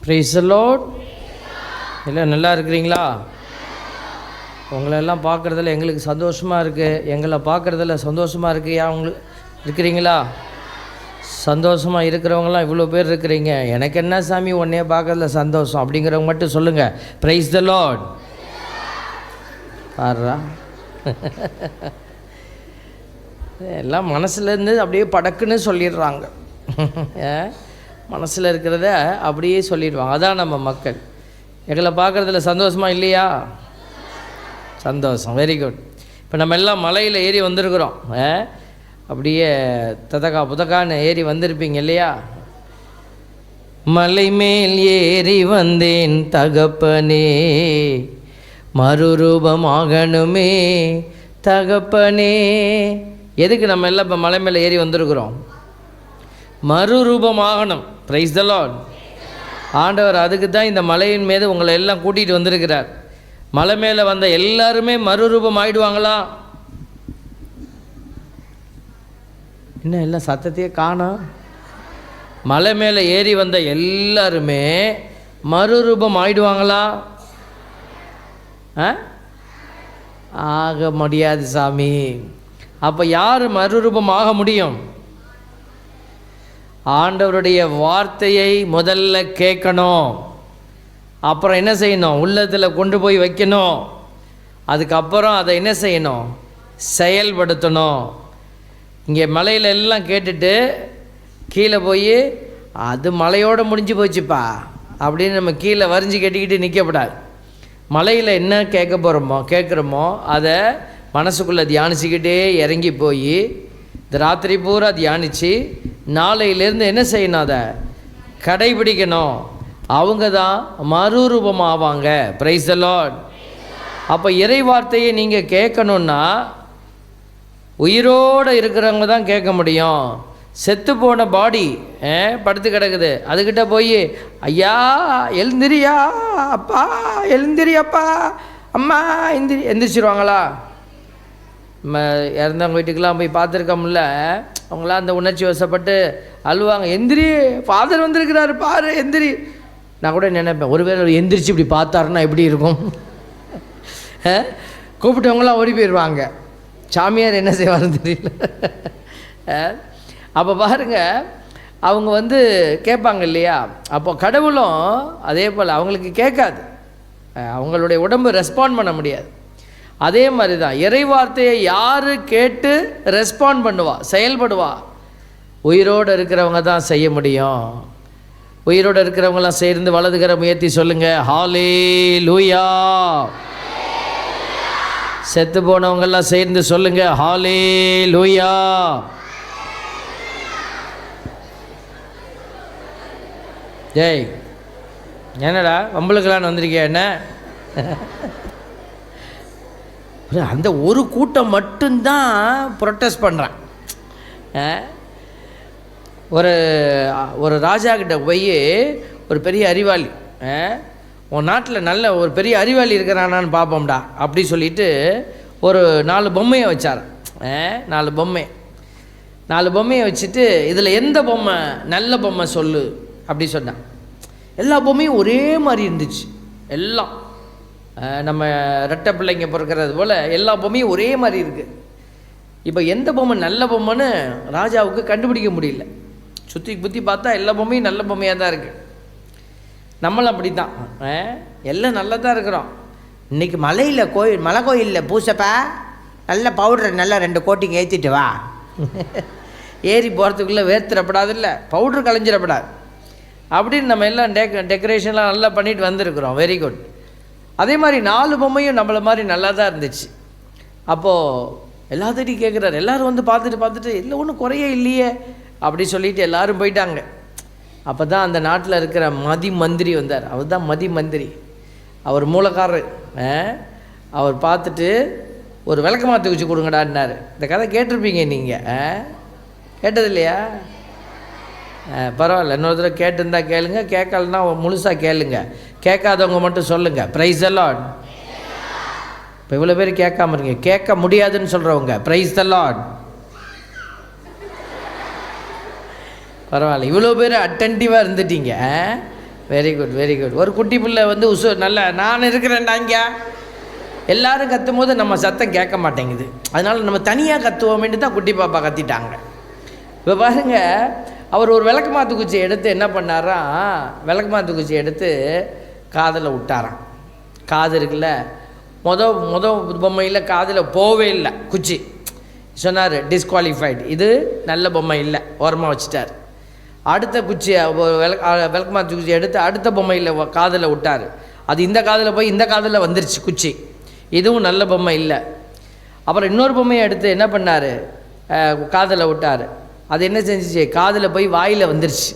Price the Lord. எல்லாம் நல்லா இருக்கிறீங்களா? உங்களெல்லாம் பார்க்குறதுல எங்களுக்கு சந்தோஷமாக இருக்குது. எங்களை பார்க்குறதுல சந்தோஷமாக இருக்குயா? உங்களுக்கு இருக்கிறீங்களா? சந்தோஷமாக இருக்கிறவங்களாம் இவ்வளோ பேர் இருக்கிறீங்க. எனக்கு என்ன சாமி ஒன்றே பார்க்குறதுல சந்தோஷம் அப்படிங்கிறவங்க மட்டும் சொல்லுங்கள், பிரைஸ் தி லார்ட். பாருடா, எல்லாம் மனசுலேருந்து அப்படியே படக்குன்னு சொல்லிடுறாங்க. மனசில் இருக்கிறத அப்படியே சொல்லிடுவாங்க. அதான் நம்ம மக்கள். எங்களை பார்க்குறதுல சந்தோஷமாக இல்லையா? சந்தோஷம், வெரி குட். இப்போ நம்ம எல்லாம் மலையில் ஏறி வந்திருக்கிறோம். அப்படியே ததக்கா புதக்கான்னு ஏறி வந்திருப்பீங்க இல்லையா? மலை மேல் ஏறி வந்தேன் தகப்பனே, மறுரூபமாகணுமே தகப்பனே. எதுக்கு நம்ம எல்லாம் இப்போ மலை மேலே ஏறி வந்திருக்கிறோம்? மறுரூபமாகணும். Praise the Lord. ஆண்டவர் அதுக்கு தான் இந்த மலையின் மீது உங்களை எல்லாம் கூட்டிகிட்டு வந்திருக்கிறார். மலை மேலே வந்த எல்லாருமே மறுரூபம் ஆயிடுவாங்களா? என்ன எல்லாம் சத்தத்தையே காணோம்? மலை மேலே ஏறி வந்த எல்லாருமே மறுரூபம் ஆயிடுவாங்களா? ஆக முடியாது சாமி. அப்போ யார் மறுரூபம் ஆக முடியும்? ஆண்டவருடைய வார்த்தையை முதல்ல கேட்கணும். அப்புறம் என்ன செய்யணும்? உள்ளத்தில் கொண்டு போய் வைக்கணும். அதுக்கப்புறம் அதை என்ன செய்யணும்? செயல்படுத்தணும். இங்கே மலையில் எல்லாம் கேட்டுட்டு கீழே போய் அது மலையோடு முடிஞ்சு போச்சுப்பா அப்படின்னு நம்ம கீழே வரிஞ்சு கட்டிக்கிட்டு நிற்கப்படாது. மலையில் என்ன கேட்குறோமோ அதை மனசுக்குள்ளே தியானிச்சுக்கிட்டே இறங்கி போய் இந்த ராத்திரி பூரா தியானித்து நாளையிலேருந்து என்ன செய்யணும்? அதை கடைபிடிக்கணும். அவங்க தான் மறுரூபமாவாங்க. Price the Lord. அப்போ இறை வார்த்தையை நீங்கள் கேட்கணுன்னா உயிரோடு இருக்கிறவங்க தான் கேட்க முடியும். செத்து போன பாடி படுத்து கிடக்குது, அதுக்கிட்ட போய் ஐயா எழுந்திரியா அப்பா, எழுந்திரியப்பா அம்மா எந்திரிச்சிருவாங்களா? நம்ம இறந்தவங்க வீட்டுக்கெலாம் போய் பார்த்துருக்கோம்ல, அவங்களாம் அந்த உணர்ச்சி வசப்பட்டு அழுவாங்க. எந்திரி, ஃபாதர் வந்திருக்கிறாரு பாரு, எந்திரி. நான் கூட நினைப்பேன், ஒருவேளை எந்திரிச்சு இப்படி பார்த்தாருன்னா எப்படி இருக்கும்? கூப்பிட்டவங்களாம் ஓடி போயிடுவாங்க. சாமியார் என்ன செய்வாருன்னு தெரியல. அப்போ பாருங்கள், அவங்க கேட்பாங்க இல்லையா? அப்போ கடவுளும் அதே போல் அவங்களுக்கு கேட்காது, அவங்களுடைய உடம்பு ரெஸ்பாண்ட் பண்ண முடியாது. அதே மாதிரி தான் இறை வார்த்தையை யார் கேட்டு ரெஸ்பாண்ட் பண்ணுவா, செயல்படுவா? உயிரோடு இருக்கிறவங்க தான் செய்ய முடியும். உயிரோடு இருக்கிறவங்களாம் சேர்ந்து வலதுகரம் உயர்த்தி சொல்லுங்கள், ஹல்லேலூயா. செத்து போனவங்கெல்லாம் சேர்ந்து சொல்லுங்கள், ஹல்லேலூயா. ஜெய். என்னடா வம்பளுக்கலான்னு வந்திருக்கியா? என்ன அந்த ஒரு கூட்டம் மட்டும்தான் ப்ரொட்டஸ்ட் பண்ணுறான். ஒரு ராஜா கிட்ட போய் ஒரு பெரிய அறிவாளி, உன் நாட்டில் நல்ல ஒரு பெரிய அறிவாளி இருக்கிறானான்னு பார்ப்போம்டா அப்படி சொல்லிட்டு ஒரு 4 பொம்மையை வச்சார். 4 பொம்மையை வச்சுட்டு இதில் எந்த பொம்மை நல்ல பொம்மை சொல்லு அப்படி சொன்னான். எல்லா பொம்மையும் ஒரே மாதிரி இருந்துச்சு. எல்லாம் நம்ம ரெட்டை பிள்ளைங்க பிறக்கிறது போல் எல்லா பொம்மையும் ஒரே மாதிரி இருக்குது. இப்போ எந்த பொம்மை நல்ல பொம்மைன்னு ராஜாவுக்கு கண்டுபிடிக்க முடியல. சுற்றி புத்தி பார்த்தா எல்லா பொம்மையும் நல்ல பொம்மையாக தான் இருக்குது. நம்மளும் அப்படி தான், எல்லாம் நல்லா தான் இருக்கிறோம். இன்றைக்கி மலை கோயிலில் பூசப்பா, நல்ல பவுடர் நல்லா 2 கோட்டிங் ஏற்றிட்டு வா. ஏறி போகிறதுக்குள்ளே வேர்த்திடப்படாது, இல்லை பவுட்ரு கலைஞ்சிடப்படாது அப்படின்னு நம்ம எல்லாம் டெக்கரேஷன்லாம் நல்லா பண்ணிட்டு வந்திருக்கிறோம். Very good. அதே மாதிரி 4 பொம்மையும் நம்மளை மாதிரி நல்லா தான் இருந்துச்சு. அப்போது எல்லாத்தையும் கேட்குறாரு. எல்லோரும் பார்த்துட்டு இல்லை ஒன்றும் குறையே இல்லையே அப்படி சொல்லிட்டு எல்லோரும் போயிட்டாங்க. அப்போ தான் அந்த நாட்டில் இருக்கிற மதி மந்திரி வந்தார். அவர் தான் மதி மந்திரி, அவர் மூலக்காரர். அவர் பார்த்துட்டு ஒரு விளக்கமாற்று வச்சு கொடுங்கடான்னாரு. இந்த கதை கேட்டிருப்பீங்க நீங்கள், கேட்டது இல்லையா? பரவாயில்ல, இன்னொரு தடவை கேட்டுருந்தா கேளுங்க, கேட்கலன்னா முழுசாக கேளுங்க. கேட்காதவங்க மட்டும் சொல்லுங்கள், பிரைஸ் தி லார்ட். இப்போ இவ்வளோ பேர் கேட்காம இருங்க. கேட்க முடியாதுன்னு சொல்கிறவங்க பிரைஸ் தி லார்ட். பரவாயில்ல, இவ்வளோ பேர் அட்டென்டிவாக இருந்துட்டீங்க. Very good very good. ஒரு குட்டி பிள்ளை வந்து நல்ல நான் இருக்கிறேன்டா இங்கே எல்லாரும் கத்தும் போது நம்ம சத்தம் கேட்க மாட்டேங்குது. அதனால் நம்ம தனியாக கத்துவோமேட்டு தான் குட்டி பாப்பா கத்திட்டாங்க. இப்போ பாருங்க, அவர் ஒரு விளக்கு மாத்து குச்சி எடுத்து என்ன பண்ணாராம், விளக்கு மாத்து குச்சி எடுத்து காதில் விட்டாராம். காது இருக்குல்ல, மொத பொம்மையில் காதில் போவே இல்லை குச்சி. சொன்னார் டிஸ்குவாலிஃபைடு, இது நல்ல பொம்மை இல்லை, ஓரமாக வச்சுட்டார். அடுத்த குச்சியை விளக்கு மாத்து குச்சி எடுத்து அடுத்த பொம்மையில் காதில் விட்டார். அது இந்த காதில் போய் இந்த காதில் வந்துருச்சு குச்சி, இதுவும் நல்ல பொம்மை இல்லை. அப்புறம் இன்னொரு பொம்மையை எடுத்து என்ன பண்ணார், காதில் விட்டார். அது என்ன செஞ்சிச்சு, காதில் போய் வாயில் வந்துருச்சு,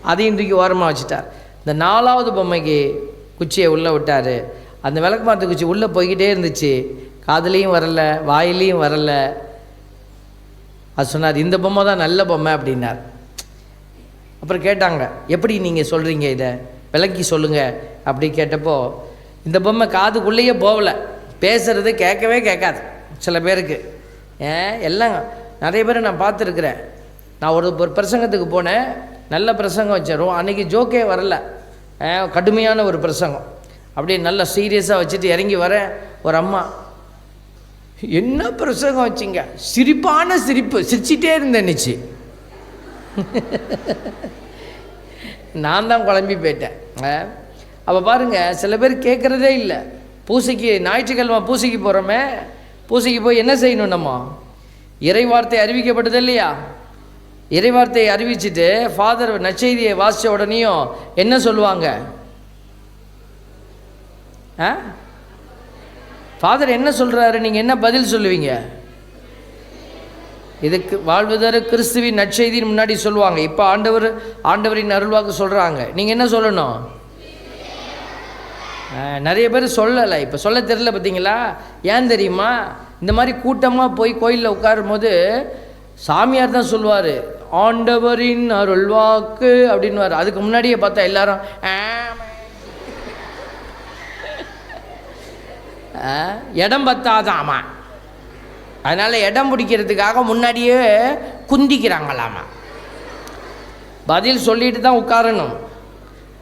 அதையும் தூக்கி ஓரமாக வச்சுட்டார். இந்த 4வது பொம்மைக்கு குச்சியை உள்ளே விட்டார். அந்த விளக்கு மாத்து குச்சி உள்ளே போய்கிட்டே இருந்துச்சு, காதுலேயும் வரலை வாயிலையும் வரலை. அது சொன்னார் இந்த பொம்மை தான் நல்ல பொம்மை அப்படின்னார். அப்புறம் கேட்டாங்க, எப்படி நீங்கள் சொல்கிறீங்க, இதை விளக்கி சொல்லுங்கள் அப்படி கேட்டப்போ, இந்த பொம்மை காதுக்குள்ளேயே போகலை, பேசுகிறது கேட்கவே கேட்காது சில பேருக்கு. எல்லாம் நிறைய பேர் நான் பார்த்துருக்குறேன். நான் ஒரு பிரசங்கத்துக்கு போனேன், நல்ல பிரசங்கம் வச்சிடும், அன்றைக்கி ஜோக்கே வரல, கடுமையான ஒரு பிரசங்கம், அப்படியே நல்லா சீரியஸாக வச்சுட்டு இறங்கி வரேன். ஒரு அம்மா, என்ன பிரசங்கம் வச்சிங்க, சிரிப்பான சிரிப்பு, சிரிச்சிட்டே இருந்தேன்னுச்சு. நான் தான் குழம்பி போயிட்டேன். அப்போ பாருங்கள், சில பேர் கேட்குறதே இல்லை. பூசைக்கு ஞாயிற்றுக்கிழமை பூசைக்கு போகிறோமே, பூசைக்கு போய் என்ன செய்யணும், நம்ம இறைவார்த்தை அறிவிக்கப்பட்டது இல்லையா, இறைவார்த்தையை அறிவிச்சுட்டு ஃபாதர் நற்செய்தியை வாசித்த உடனேயும் என்ன சொல்லுவாங்க, ஃபாதர் என்ன சொல்கிறாரு, நீங்கள் என்ன பதில் சொல்லுவீங்க, இதுக்கு வாழ்வுதர கிறிஸ்துவின் நற்செய்தின்னு முன்னாடி சொல்லுவாங்க. இப்போ ஆண்டவரின் அருள்வாக்கு சொல்கிறாங்க, நீங்கள் என்ன சொல்லணும். நிறைய பேர் சொல்லலை, இப்போ சொல்ல தெரியல. பார்த்தீங்களா, ஏன் தெரியுமா, இந்த மாதிரி கூட்டமாக போய் கோயிலில் உட்காரும் போது சாமியார் தான் சொல்லுவார் ஆண்டவரின் அருள்வாக்கு அப்படின்வார். அதுக்கு முன்னாடியே பார்த்தா எல்லாரும் இடம் பத்தாதாமா, அதனால் இடம் பிடிக்கிறதுக்காக முன்னாடியே குந்திக்கிறாங்களாமா, பதில் சொல்லிட்டு தான் உட்காரணும்.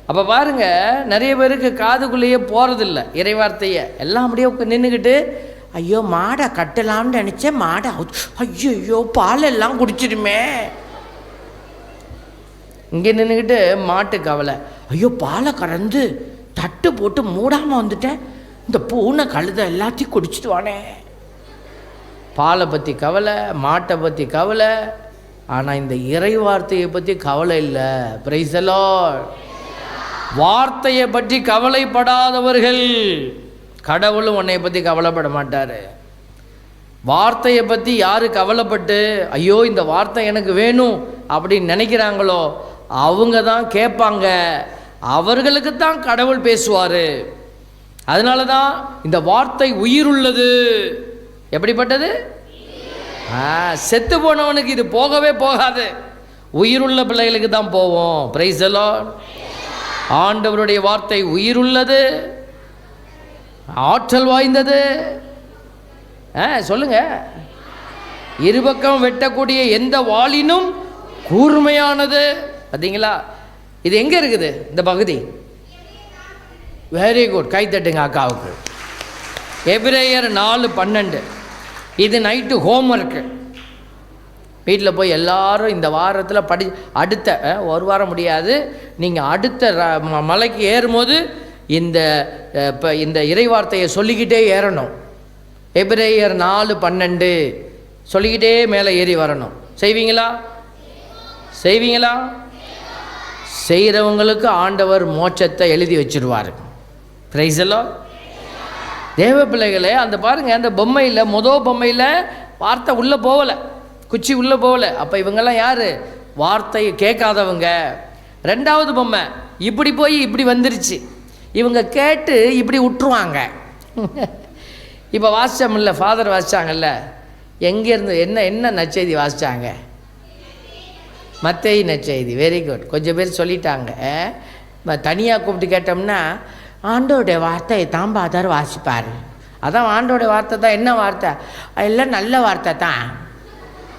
அப்போ பாருங்கள், நிறைய பேருக்கு காதுக்குள்ளேயே போகிறதில்ல இறைவார்த்தையை, எல்லாம் அப்படியே நின்றுக்கிட்டு ஐயோ மாடை கட்டலாம்னு நினச்சேன், மாடை ஐயோ பாலெல்லாம் குடிச்சிடுமே. இங்கே நின்றுக்கிட்டு மாட்டு கவலை, ஐயோ பாலை கறந்து தட்டு போட்டு மூடாமல் வந்துட்டேன், இந்த பூனை கழுதை எல்லாத்தையும் குடிச்சிட்டு வானே. பாலை பற்றி கவலை, மாட்டை பற்றி கவலை, ஆனால் இந்த இறை வார்த்தையை பற்றி கவலை இல்லை. Price the Lord. வார்த்தையை பற்றி கவலைப்படாதவர்கள், கடவுளும் உன்னை பற்றி கவலைப்பட மாட்டார். வார்த்தையை பற்றி யார் கவலைப்பட்டு ஐயோ இந்த வார்த்தை எனக்கு வேணும் அப்படின்னு நினைக்கிறாங்களோ அவங்க தான் கேட்பாங்க, அவர்களுக்கு தான் கடவுள் பேசுவார். அதனால தான் இந்த வார்த்தை உயிருள்ளது. எப்படிப்பட்டது, செத்து போனவனுக்கு இது போகவே போகாது, உயிருள்ள பிள்ளைகளுக்கு தான் போவோம். Price the Lord. ஆண்டவருடைய வார்த்தை உயிருள்ளது, ஆற்றல் வாய்ந்தது. சொல்லுங்க, இருபக்கம் வெட்டக்கூடிய எந்த வாளினும் கூர்மையானது. பார்த்தீங்களா, இது எங்கே இருக்குது இந்த பகுதி? வெரி குட், கை தட்டுங்க அக்காவுக்கு. எபிரேயர் 4:12. இது நைட்டு ஹோம்ஒர்க்கு. வீட்டில் போய் எல்லாரும் இந்த வாரத்தில் அடுத்த ஒரு வாரம் முடியாது, நீங்கள் அடுத்த மலைக்கு ஏறும்போது இந்த இறைவார்த்தையை சொல்லிக்கிட்டே ஏறணும். எபிரேயர் 4:12 சொல்லிக்கிட்டே மேலே ஏறி வரணும். செய்வீங்களா? செய்கிறவங்களுக்கு ஆண்டவர் மோட்சத்தை எழுதி வச்சிருவார். Price the Lord. தேவ பிள்ளைகளே, அந்த பாருங்கள், அந்த பொம்மையில் பொம்மையில் வார்த்தை உள்ளே போகலை, குச்சி உள்ளே போகலை. அப்போ இவங்கெல்லாம் யார்? வார்த்தையை கேட்காதவங்க. 2வது பொம்மை இப்படி போய் இப்படி வந்துருச்சு, இவங்க கேட்டு இப்படி விட்டுருவாங்க. இப்போ வாசித்தோம்ல, ஃபாதர் வாசித்தாங்கல்ல, எங்கேருந்து என்ன நற்செய்தி வாசித்தாங்க? மத்தேயு நற்செய்தி. Very good. கொஞ்சம் பேர் சொல்லிட்டாங்க. தனியாக கூப்பிட்டு கேட்டோம்னா ஆண்டோடைய வார்த்தையை தான் பாதார் வாசிப்பார். அதான் ஆண்டோடைய வார்த்தை தான். என்ன வார்த்தை? எல்லாம் நல்ல வார்த்தை தான்.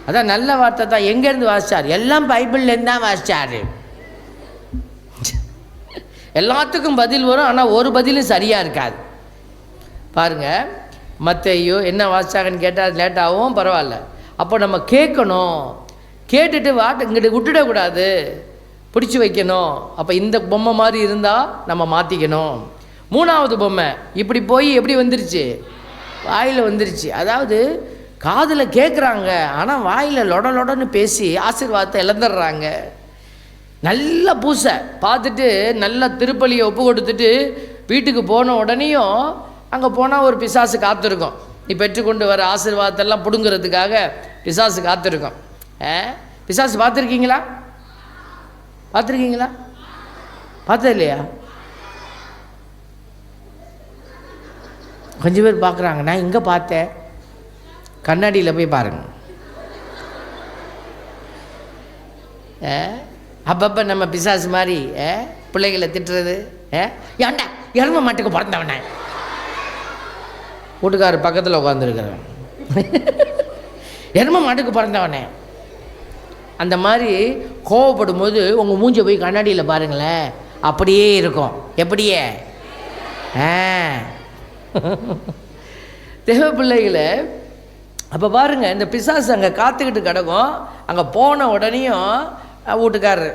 அதான் நல்ல வார்த்தை தான். எங்கேருந்து வாசித்தார்? எல்லாம் பைபிள்லேருந்து தான் வாசித்தார். எல்லாத்துக்கும் பதில் வரும், ஆனால் ஒரு பதிலும் சரியாக இருக்காது. பாருங்கள், மத்தேயு என்ன வாசிச்சாங்கன்னு கேட்டால் லேட்டாகவும் பரவாயில்ல. அப்போ நம்ம கேட்கணும், கேட்டுட்டு இங்கிட்டு விட்டுடக்கூடாது, பிடிச்சி வைக்கணும். அப்போ இந்த பொம்மை மாதிரி இருந்தால் நம்ம மாற்றிக்கணும். 3வது பொம்மை இப்படி போய் எப்படி வந்துருச்சு? வாயில் வந்துருச்சு. அதாவது காதில் கேட்குறாங்க, ஆனால் வாயில் லொடன்னு பேசி ஆசீர்வாதத்தை இழந்துடுறாங்க. நல்ல பூசை பார்த்துட்டு நல்லா திருப்பலியை ஒப்பு கொடுத்துட்டு வீட்டுக்கு போன உடனேயும் அங்கே போனால் ஒரு பிசாசு காத்திருக்கும். நீ பெற்றுக்கொண்டு வர ஆசீர்வாதத்தெல்லாம் பிடுங்கிறதுக்காக பிசாசு காத்திருக்கும். பிசாசு பார்த்துருக்கீங்களா? பார்த்துருக்கீங்களா? பார்த்தது இல்லையா? கொஞ்சம் பேர் பார்க்குறாங்க. நான் இங்கே பார்த்தேன், கண்ணாடியில் போய் பாருங்க. அப்பப்போ நம்ம பிசாசு மாதிரி பிள்ளைகளை திட்டுறது. ஏன்டா எருமை மாட்டுக்கு பிறந்தவனே, வீட்டுக்காரர் பக்கத்தில் உட்காந்துருக்கிறவன், எருமை மாட்டுக்கு பிறந்தவனே. அந்த மாதிரி கோவப்படும் போது உங்கள் மூஞ்சை போய் கண்ணாடியில் பாருங்களேன், அப்படியே இருக்கும். எப்படியே தேவ பிள்ளைகளை. அப்போ பாருங்கள், இந்த பிசாசு அங்கே காத்துக்கிட்டு கிடக்கும். அங்கே போன உடனேயும் வீட்டுக்காரர்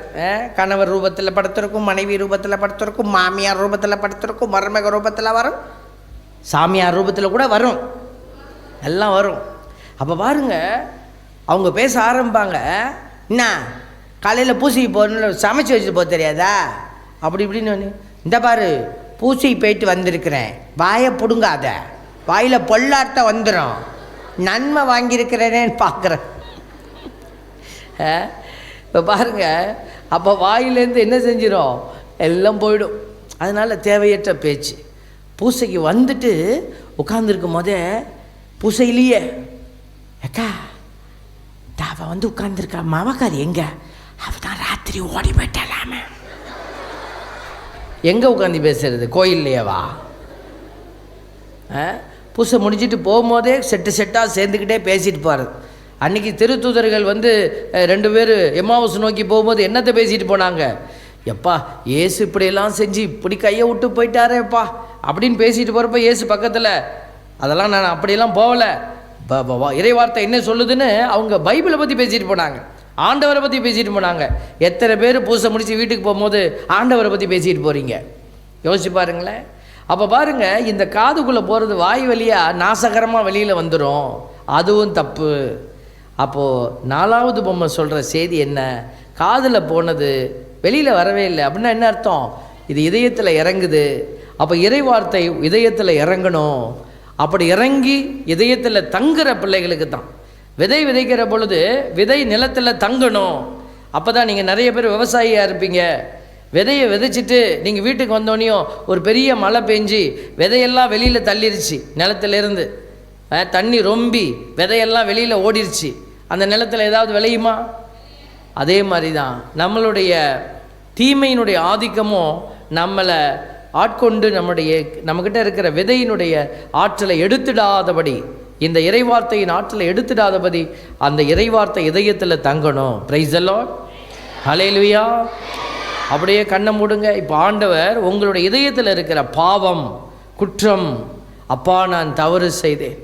கணவர் ரூபத்தில் படுத்திருக்கும், மனைவி ரூபத்தில் படுத்திருக்கும், மாமியார் ரூபத்தில் படுத்திருக்கும், மருமக ரூபத்தில் வரும், சாமியார் ரூபத்தில் கூட வரும், எல்லாம் வரும். அப்போ பாருங்கள், அவங்க பேச ஆரம்பிப்பாங்க. என்ன காலையில் பூசைக்கு போகணுன்னு சமைச்சு வச்சுட்டு போக தெரியாதா? அப்படி இப்படின்னு. இந்த பாரு, பூசைக்கு போயிட்டு வந்திருக்கிறேன், வாயை பிடுங்காத, வாயில் பொல்லாட்ட வந்துடும், நன்மை வாங்கியிருக்கிறேனேன்னு பார்க்குறேன். இப்போ பாருங்கள், அப்போ வாயிலேருந்து என்ன செஞ்சிடும்? எல்லாம் போயிடும். அதனால் தேவையற்ற பேச்சு. பூசைக்கு வந்துட்டு உட்காந்துருக்கும் போதே பூசையிலேயே, அக்கா அவள் வந்து உட்காந்துருக்கா, மாமக்காரி எங்க? அவள் தான் ராத்திரி ஓடி போயிட்டாலாமே. எங்கே உட்காந்து பேசுறது? கோயில்லையவா? பூசை முடிச்சுட்டு போகும்போதே செட்டாக சேர்ந்துக்கிட்டே பேசிட்டு போகிறது. அன்றைக்கி திருத்தூதர்கள் வந்து 2 பேர் எம்மாவுஸ் நோக்கி போகும்போது என்னத்தை பேசிட்டு போனாங்க? எப்பா ஏசு இப்படியெல்லாம் செஞ்சு இப்படி கையை விட்டு போயிட்டாரேப்பா அப்படின்னு பேசிட்டு போகிறப்ப ஏசு பக்கத்தில், அதெல்லாம் நான் அப்படியெல்லாம் போகலை, இறைவார்த்தை என்ன சொல்லுதுன்னு அவங்க பைபிளை பற்றி பேசிட்டு போனாங்க, ஆண்டவரை பற்றி பேசிட்டு போனாங்க. எத்தனை பேர் பூசை முடித்து வீட்டுக்கு போகும்போது ஆண்டவரை பற்றி பேசிட்டு போகிறீங்க? யோசிச்சு பாருங்களேன். அப்போ பாருங்கள், இந்த காதுக்குள்ளே போகிறது வாய் வழியாக நாசகரமாக வெளியில் வந்துடும், அதுவும் தப்பு. அப்போது 4வது பொம்மை சொல்கிற செய்தி என்ன? காதில் போனது வெளியில் வரவே இல்லை அப்படின்னா என்ன அர்த்தம்? இது இதயத்தில் இறங்குது. அப்போ இறைவார்த்தை இதயத்தில் இறங்கணும். அப்படி இறங்கி இதயத்தில் தங்குற பிள்ளைகளுக்கு தான். விதை விதைக்கிற பொழுது விதை நிலத்தில் தங்கணும். அப்போ தான் நீங்கள் நிறைய பேர் விவசாயியாக இருப்பீங்க. விதையை விதைச்சிட்டு நீங்கள் வீட்டுக்கு வந்தோடனையும் ஒரு பெரிய மழை பெஞ்சு விதையெல்லாம் வெளியில் தள்ளிருச்சு, நிலத்திலேருந்து தண்ணி ரொம்பி விதையெல்லாம் வெளியில் ஓடிருச்சு, அந்த நிலத்தில் ஏதாவது விளையுமா? அதே மாதிரி தான் நம்மளுடைய தீமையினுடைய ஆதிக்கமும் நம்மளை ஆட்கொண்டு நம்மக்கிட்ட இருக்கிற விதையினுடைய ஆற்றலை எடுத்துடாதபடி, இந்த இறைவார்த்தையின் ஆற்றலை எடுத்துடாதபடி அந்த இறைவார்த்தை இதயத்தில் தங்கணும். பிரைஸ் தி லார்ட், ஹல்லேலூயா. அப்படியே கண்ணை மூடுங்க. இப்போ ஆண்டவர் உங்களுடைய இதயத்தில் இருக்கிற பாவம், குற்றம், அப்பா நான் தவறு செய்தேன்,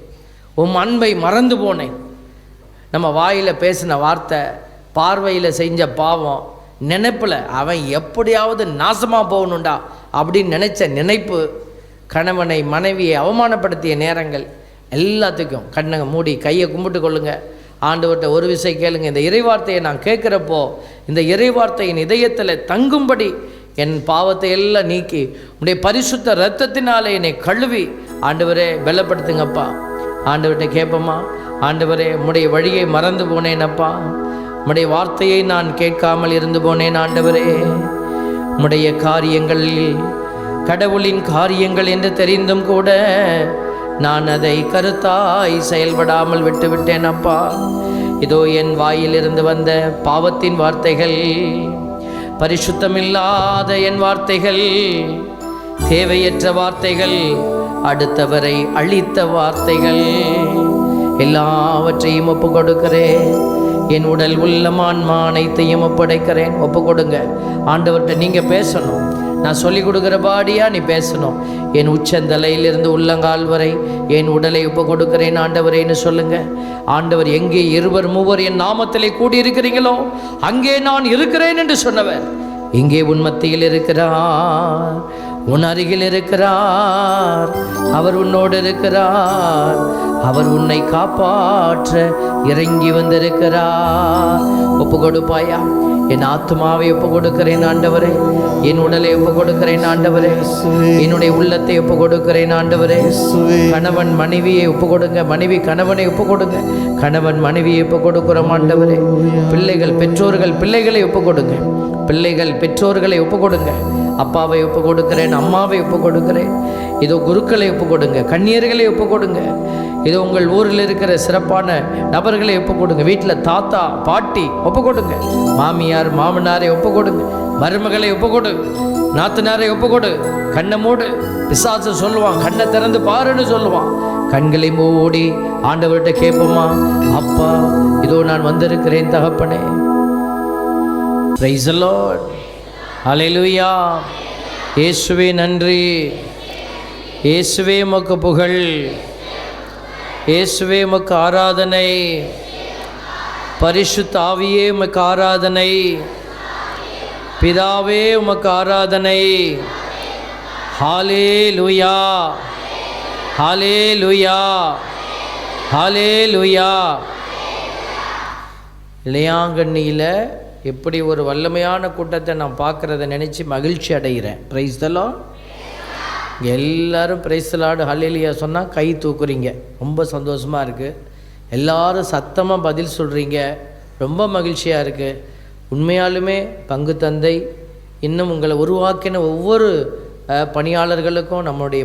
உம் அன்பை மறந்து போனேன், நம்ம வாயில் பேசின வார்த்தை, பார்வையில் செஞ்ச பாவம், நினைப்பில் அவன் எப்படியாவது நாசமாக போகணுண்டா அப்படின்னு நினச்ச நினைப்பு, கணவனை மனைவியை அவமானப்படுத்திய நேரங்கள், எல்லாத்துக்கும் கண்ணை மூடி கையை கும்பிட்டு கொள்ளுங்க. ஆண்டவர்கிட்ட ஒரு விஷயம் கேளுங்க. இந்த இறைவார்த்தையை நான் கேட்குறப்போ இந்த இறைவார்த்தையின் இதயத்தில் தங்கும்படி என் பாவத்தை எல்லாம் நீக்கி உடைய பரிசுத்த இரத்தத்தினாலே என்னை கழுவி ஆண்டவரே பலப்படுத்துங்கப்பா. ஆண்டவர்கிட்ட கேட்போமா? ஆண்டவரே உம்முடைய வழியை மறந்து போனேனப்பா, உம்முடைய வார்த்தையை நான் கேட்காமல் இருந்து போனேன். ஆண்டவரே உம்முடைய காரியங்களில் கடவுளின் காரியங்கள் என்று தெரிந்தும் கூட நான் அதை கருத்தாய் செயல்படாமல் விட்டுவிட்டேன் அப்பா. இதோ என் வாயிலிருந்து வந்த பாவத்தின் வார்த்தைகள், பரிசுத்தமில்லாத என் வார்த்தைகள், தேவையற்ற வார்த்தைகள், அடுத்தவரை அழித்த வார்த்தைகள், எல்லாவற்றையும் ஒப்பு கொடுக்கிறேன். என் உடல் உள்ளம் ஆன்மா அனைத்தையும் ஒப்படைக்கிறேன். ஒப்பு கொடுங்க. ஆண்டவர்கிட்ட நீங்கள் பேசணும். நான் சொல்லிக் கொடுக்குறபாடியா நீ பேசணும். என் உச்சந்தலையிலிருந்து உள்ளங்கால் வரை என் உடலை ஒப்பு கொடுக்கிறேன் ஆண்டவரேன்னு சொல்லுங்க. ஆண்டவர் எங்கே 2-3 என் நாமத்திலே கூடியிருக்கிறீங்களோ அங்கே நான் இருக்கிறேன் என்று சொன்னவர் இங்கே உன் மத்தியில் இருக்கிறார், உன் அருகில் இருக்கிறார். அவர் உன்னோடு இருக்கிறார். அவர் உன்னை காப்பாற்ற இறங்கி வந்திருக்கிறார். ஒப்பு கொடுப்பாயா? என் ஆத்மாவை ஒப்பு கொடுக்கிறேன் ஆண்டவரே, என் உடலை ஒப்பு கொடுக்கிறேன் ஆண்டவரே, என்னுடைய உள்ளத்தை ஒப்பு கொடுக்கிறேன் ஆண்டவரே. கணவன் மனைவியை ஒப்பு கொடுங்க, மனைவி கணவனை ஒப்பு கொடுங்க, கணவன் மனைவியை ஒப்பு கொடுக்கிறோம் ஆண்டவரே. பிள்ளைகள் பெற்றோர்கள் பிள்ளைகளை ஒப்பு கொடுங்க, பிள்ளைகள் பெற்றோர்களை ஒப்பு கொடுங்க. அப்பாவை ஒப்பு கொடுக்கிறேன், அம்மாவை ஒப்பு கொடுக்கிறேன். இதோ குருக்களை ஒப்பு கொடுங்க, கன்னியர்களை ஒப்பு கொடுங்க. இதோ உங்கள் ஊரில் இருக்கிற சிறப்பான நபர்களை ஒப்பு கொடுங்க. வீட்டில் தாத்தா பாட்டி ஒப்பு கொடுங்க, மாமியார் மாமனாரை ஒப்பு கொடுங்க, மருமகளை ஒப்பு கொடு, நாத்தனாரை ஒப்பு கொடு. கண்ணை மூடு. பிசாசு சொல்லுவான் கண்ணை திறந்து பாருன்னு சொல்லுவான். கண்களை மூடி ஆண்டவர்கிட்ட கேட்போமா? அப்பா இதோ நான் வந்திருக்கிறேன் தகப்பனே. Praise the Lord. ஹல்லேலூயா. இயேசுவே நன்றி, இயேசுவே உமக்கு புகழ், இயேசுவே உமக்கு ஆராதனை, பரிசுத்த ஆவியே உமக்கு ஆராதனை, பிதாவே உமக்கு ஆராதனை. ஹல்லேலூயா, ஹல்லேலூயா, ஹல்லேலூயா. இளையாங்கண்ணியில் எப்படி ஒரு வல்லமையான கூட்டத்தை நான் பார்க்குறத நினச்சி மகிழ்ச்சி அடைகிறேன். Price the Lord. எல்லாரும் பிரைஸ் தி லார்ட் ஹல்லேலூயா சொன்னால் கை தூக்குறீங்க, ரொம்ப சந்தோஷமாக இருக்குது. எல்லாரும் சத்தமாக பதில் சொல்கிறீங்க, ரொம்ப மகிழ்ச்சியாக இருக்குது. உண்மையாலுமே பங்கு தந்தை இன்னும் உங்களை உருவாக்கின ஒவ்வொரு பணியாளர்களுக்கும் நம்முடைய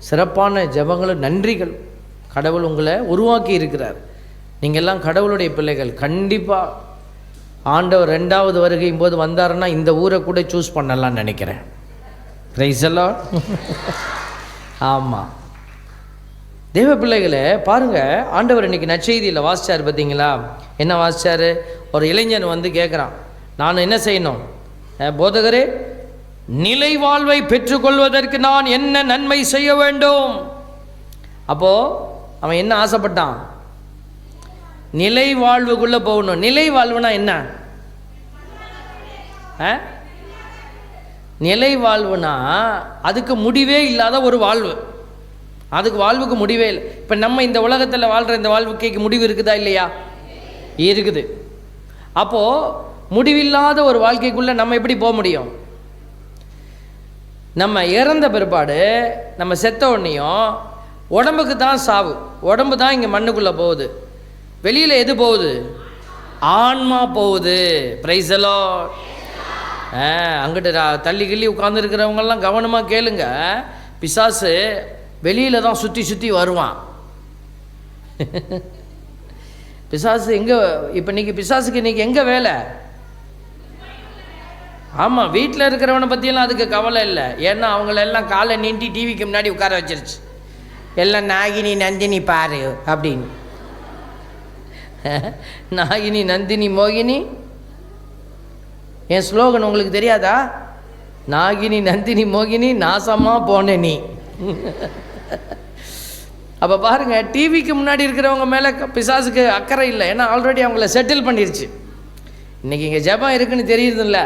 சிறப்பான ஜெபங்களும் நன்றிகள். கடவுள் உங்களை உருவாக்கி இருக்கிறார். நீங்கள் எல்லாம் கடவுளுடைய பிள்ளைகள். கண்டிப்பாக ஆண்டவர் 2வது வருகையும் போது வந்தாருன்னா இந்த ஊரை கூட சூஸ் பண்ணலான்னு நினைக்கிறேன். Price the Lord. ஆமாம் தேவ பிள்ளைகளை பாருங்கள், ஆண்டவர் இன்றைக்கி நற்செய்தியில் வாசித்தார் பார்த்தீங்களா? என்ன வாசித்தார்? ஒரு இளைஞன் வந்து கேட்குறான், நான் என்ன செய்யணும் போதகரே? நிலை வாழ்வை பெற்றுக்கொள்வதற்கு நான் என்ன நன்மை செய்ய வேண்டும்? அப்போது அவன் என்ன ஆசைப்பட்டான்? நிலை வாழ்வுக்குள்ளே போகணும். நிலை வாழ்வுனா என்ன? நிலை வாழ்வுனா அதுக்கு முடிவே இல்லாத ஒரு வாழ்வு. அதுக்கு வாழ்வுக்கு முடிவே இல்லை. இப்போ நம்ம இந்த உலகத்தில் வாழ்கிற இந்த வாழ்வுக்கு முடிவு இருக்குதா இல்லையா? இருக்குது. அப்போது முடிவில்லாத ஒரு வாழ்க்கைக்குள்ளே நம்ம எப்படி போக முடியும்? நம்ம இறந்த பிற்பாடு, நம்ம செத்த உடனேயும் உடம்புக்கு தான் சாவு, உடம்பு தான் இங்கே மண்ணுக்குள்ளே போகுது. வெளியில் எது போகுது? ஆன்மா போகுது. Price the Lord. அங்கிட்டு தள்ளி கிள்ளி உட்காந்துருக்கிறவங்கெல்லாம் கவனமாக கேளுங்க. பிசாசு வெளியில் தான் சுற்றி சுற்றி வருவான். பிசாசு எங்கே? இப்போ இன்றைக்கி பிசாசுக்கு இன்றைக்கி எங்கே வேலை? ஆமாம், வீட்டில் இருக்கிறவனை பற்றியெல்லாம் அதுக்கு கவலை இல்லை. ஏன்னா அவங்களெல்லாம் காலை நீட்டி டிவிக்கு முன்னாடி உட்கார வச்சிருச்சு. எல்லாம் நாகினி நந்தினி பாரு அப்படின்னு. நாகினி நந்தினி மோகினி. என் ஸ்லோகன் உங்களுக்கு தெரியாதா? நாகினி நந்தினி மோகினி நாசமாக போன நீ. அப்போ பாருங்கள், டிவிக்கு முன்னாடி இருக்கிறவங்க மேலே பிசாசுக்கு அக்கறை இல்லை. ஏன்னா ஆல்ரெடி அவங்கள செட்டில் பண்ணிருச்சு. இன்றைக்கி இங்கே ஜெபம் இருக்குன்னு தெரியுதுல்ல,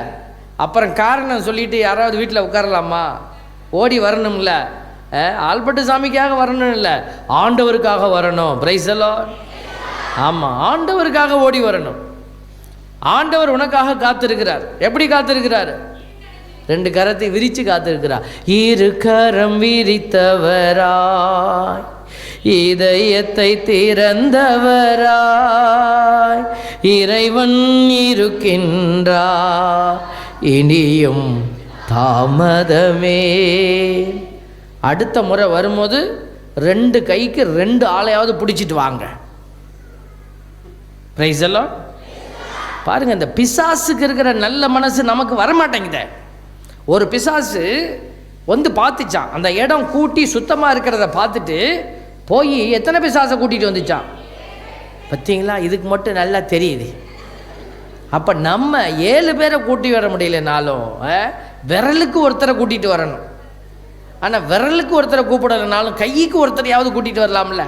அப்புறம் காரணம் சொல்லிவிட்டு யாராவது வீட்டில் உட்காரலாமா? ஓடி வரணும்ல. ஆல்பர்ட் சாமிக்காக வரணும் இல்லை, ஆண்டவருக்காக வரணும். Price the Lord. ஆமாம், ஆண்டவருக்காக ஓடி வரணும். ஆண்டவர் உனக்காக காத்திருக்கிறார். எப்படி காத்திருக்கிறார்? 2 கரத்தை விரித்து காத்திருக்கிறார். 2 கரம் விரித்தவராய், இதயத்தை திறந்தவராய் இறைவன் இருக்கின்றார், இனியும் தாமதமே. அடுத்த முறை வரும்போது 2 கைக்கு 2 ஆளையாவது பிடிச்சிட்டு வாங்க. Price the Lord. பாருங்கள், இந்த பிசாசுக்கு இருக்கிற நல்ல மனசு நமக்கு வரமாட்டேங்குதே. ஒரு பிசாசு வந்து பார்த்துச்சான், அந்த இடம் கூட்டி சுத்தமாக இருக்கிறத பார்த்துட்டு போய் எத்தனை பிசாசை கூட்டிகிட்டு வந்துச்சான் பார்த்தீங்களா? இதுக்கு மட்டும் நல்லா தெரியுது. அப்போ நம்ம 7 பேரை கூட்டி வர முடியலனாலும் விரலுக்கு ஒருத்தரை கூட்டிகிட்டு வரணும். ஆனால் விரலுக்கு ஒருத்தரை கூப்பிடலைனாலும் கைக்கு ஒருத்தரையாவது கூட்டிகிட்டு வரலாம்ல.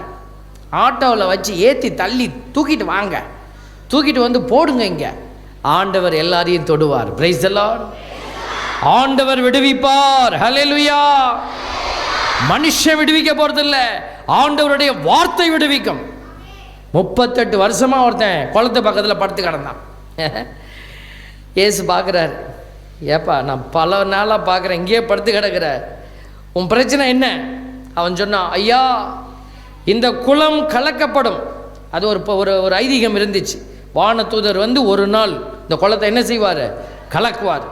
ஆட்டோவில் வச்சு ஏற்றி தள்ளி தூக்கிட்டு வாங்க, தூக்கிட்டு வந்து போடுங்க. இங்கே ஆண்டவர் எல்லாரையும் தொடுவார். Price the Lord. ஆண்டவர் விடுவிப்பார். ஹல்லேலூயா. மனுஷன் விடுவிக்க போறதில்ல, ஆண்டவருடைய வார்த்தை விடுவிக்கும். 38 வருஷமா ஒருத்தன் குளத்து பக்கத்தில் படுத்து கிடந்தான். ஏசு பார்க்குறாரு, ஏப்பா நான் பல நாளாக பார்க்குறேன், இங்கேயே படுத்து கிடக்கிற, உன் பிரச்சனை என்ன? அவன் சொன்னான், ஐயா இந்த குளம் கலக்கப்படும். அது ஒரு ஐதீகம் இருந்துச்சு. வானதூதர் வந்து ஒரு நாள் இந்த குளத்தை என்ன செய்வார்? கலக்குவார்.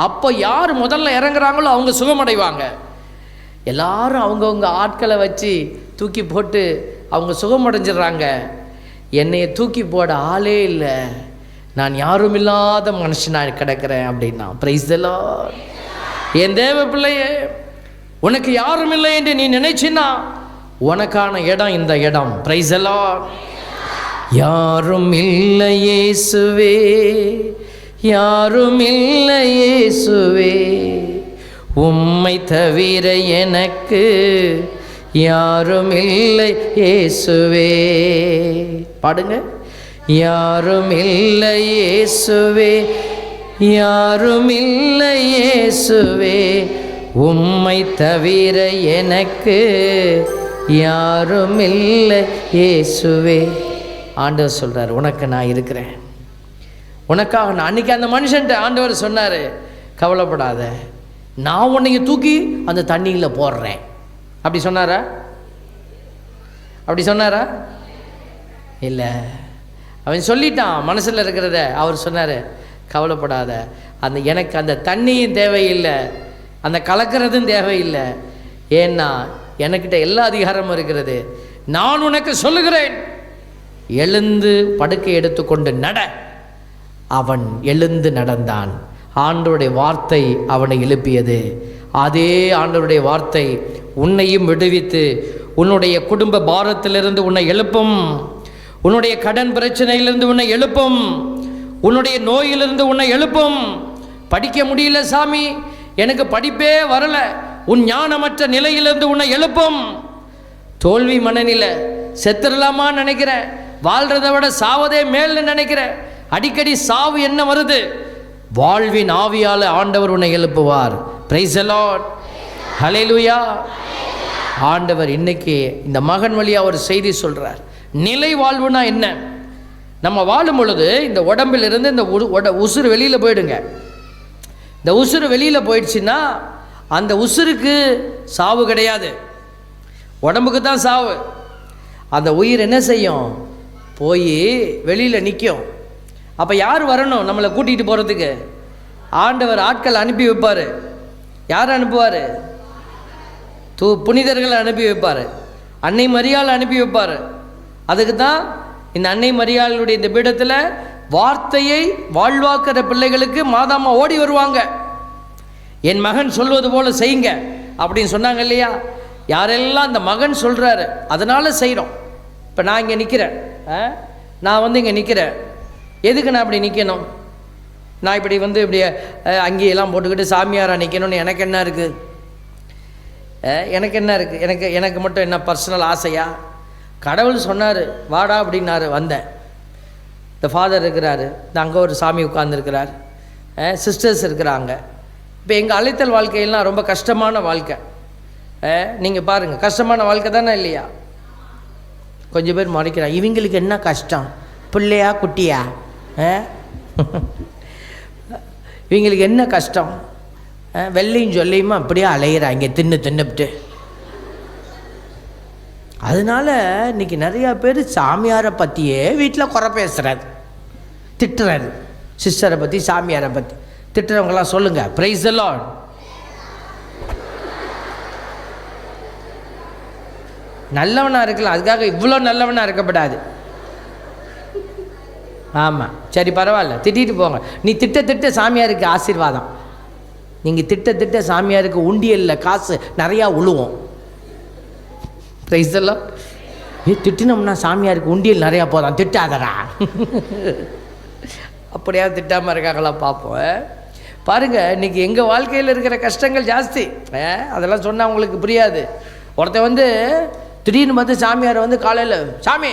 அப்போ யார் முதல்ல இறங்குறாங்களோ அவங்க சுகமடைவாங்க. எல்லாரும் அவங்கவுங்க ஆட்களை வச்சு தூக்கி போட்டு அவங்க சுகமடைஞ்சிடுறாங்க. என்னைய தூக்கி போட ஆளே இல்லை, நான் யாரும் இல்லாத மனுஷனாக கிடக்கிறேன் அப்படின்னா. Price the Lord. என் தேவ பிள்ளையே, உனக்கு யாரும் இல்லை என்று நீ நினைச்சினா உனக்கான இடம் இந்த இடம். Price the Lord. யாரும் இல்லை இயேசுவே, யாரும் இல்லை இயேசுவே, உம்மை தவிர எனக்கு யாரும் இல்லை இயேசுவே. பாடுங்க. யாரும் இல்லை இயேசுவே, யாரும் இல்லை இயேசுவே, உம்மை தவிர எனக்கு யாரும் இல்லை இயேசுவே. ஆண்டவர் சொல்றார், உனக்கு நான் இருக்கிறேன், உனக்காக நான். அன்னைக்கு அந்த மனுஷன்ட்ட ஆண்டவர் சொன்னார், கவலைப்படாத, நான் உன்னைய தூக்கி அந்த தண்ணியில் போடுறேன். அப்படி சொன்னாரா? அப்படி சொன்னாரா? இல்லை. அவன் சொல்லிட்டான் மனசில் இருக்கிறத. அவர் சொன்னார், கவலைப்படாத, எனக்கு அந்த தண்ணியும் தேவையில்லை, அந்த கலக்கிறதும் தேவையில்லை. ஏன்னா எனக்கிட்ட எல்லா அதிகாரமும் இருக்கிறது. நான் உனக்கு சொல்லுகிறேன், எழுந்து படுக்கை எடுத்துக்கொண்டு நட. அவன் எழுந்து நடந்தான். ஆண்டவருடைய வார்த்தை அவனை எழுப்பியது. அதே ஆண்டவருடைய வார்த்தை உன்னையும் விடுவித்து உன்னுடைய குடும்ப பாரத்திலிருந்து உன்னை எழுப்பும், உன்னுடைய கடன் பிரச்சனையிலிருந்து உன்னை எழுப்பும், உன்னுடைய நோயிலிருந்து உன்னை எழுப்பும். படிக்க முடியல சாமி, எனக்கு படிப்பே வரல, உன் ஞானமற்ற நிலையிலிருந்து உன்னை எழுப்பும். தோல்வி மனநிலை, செத்துடலாமா நினைக்கிறேன், வாழ்றதை விட சாவதே மேல்னு நினைக்கிறேன், அடிக்கடி சாவு என்ன வருது, வாழ்வின் ஆவியால் ஆண்டவர் உன்னை எழுப்புவார். Price the Lord. ஹல்லேலூயா. ஆண்டவர் இன்னைக்கு இந்த மகன் வழியாக ஒரு செய்தி சொல்றார். நிலை வாழ்வுனா என்ன? நம்ம வாழும் பொழுது இந்த உடம்பிலிருந்து இந்த உசுறு வெளியில் போயிடுங்க. இந்த உசுறு வெளியில் போயிடுச்சுன்னா அந்த உசுருக்கு சாவு கிடையாது, உடம்புக்கு தான் சாவு. அந்த உயிர் என்ன செய்யும்? போய் வெளியில் நிற்கும். அப்போ யார் வரணும் நம்மளை கூட்டிகிட்டு போகிறதுக்கு? ஆண்டவர் ஆட்கள் அனுப்பி வைப்பார். யார் அனுப்புவார்? புனிதர்களை அனுப்பி வைப்பார். அன்னை மரியாள் அனுப்பி வைப்பார். அதுக்கு தான் இந்த அன்னை மரியாளுடைய இந்த பீடத்தில் வார்த்தையை வாழ்வாக்குற பிள்ளைகளுக்கு மாதாம்மா ஓடி வருவாங்க. என் மகன் சொல்வது போல செய்யுங்க அப்படின்னு சொன்னாங்க இல்லையா? யாரெல்லாம் அந்த மகன் சொல்கிறாரு அதனால் செய்கிறோம். இப்போ நான் இங்கே நிற்கிறேன், நான் வந்து இங்கே நிற்கிறேன். எதுக்கு நான் இப்படி நிற்கணும்? நான் இப்படி வந்து இப்படி அங்கேயெல்லாம் போட்டுக்கிட்டு சாமியாராக நிற்கணும்னு எனக்கு என்ன இருக்குது? எனக்கு என்ன இருக்குது? எனக்கு மட்டும் என்ன பர்சனல் ஆசையா? கடவுள் சொன்னார் வாடா அப்படின்னாரு, வந்தேன். இந்த ஃபாதர் இருக்கிறாரு, இந்த அங்கே ஒரு சாமி உட்கார்ந்துருக்கிறார், சிஸ்டர்ஸ் இருக்கிறாங்க. இப்போ எங்கள் அழைத்தல் வாழ்க்கையெல்லாம் ரொம்ப கஷ்டமான வாழ்க்கை. நீங்கள் பாருங்கள், கஷ்டமான வாழ்க்கை தானே இல்லையா? கொஞ்சம் பேர் மறைக்கிறாங்க, இவங்களுக்கு என்ன கஷ்டம், பிள்ளையா குட்டியா, இவங்களுக்கு என்ன கஷ்டம், வெள்ளையும் சொல்லியுமா அப்படியே அலையிறாங்க தின்னுபிட்டு. அதனால இன்றைக்கி நிறையா பேர் சாமியாரை பற்றியே வீட்டில் குறை பேசுகிறாரு, திட்டுறாரு. சிஸ்டரை பற்றி சாமியாரை பற்றி திட்டுறவங்களாம் சொல்லுங்கள் பிரைஸ் தி லார்ட். நல்லவனாக இருக்கலாம், அதுக்காக இவ்வளோ நல்லவனாக இருக்கப்படாது. ஆமாம், சரி பரவாயில்ல, திட்டிட்டு போங்க. நீ திட்ட சாமியாருக்கு ஆசீர்வாதம். நீங்கள் திட்ட சாமியாருக்கு உண்டியலில் காசு நிறையா உழுவோம். Price the Lord. திட்டினோம்னா சாமியாருக்கு உண்டியல் நிறையா போதான், திட்டாதடா. அப்படியாவது திட்டாமல் இருக்காங்களா பார்ப்போம். பாருங்கள், இன்றைக்கி எங்கள் வாழ்க்கையில் இருக்கிற கஷ்டங்கள் ஜாஸ்தி. அதெல்லாம் சொன்னால் உங்களுக்கு புரியாது. ஒருத்தன் வந்து திடீர்னு பார்த்து சாமியாரை வந்து காலையில் சாமி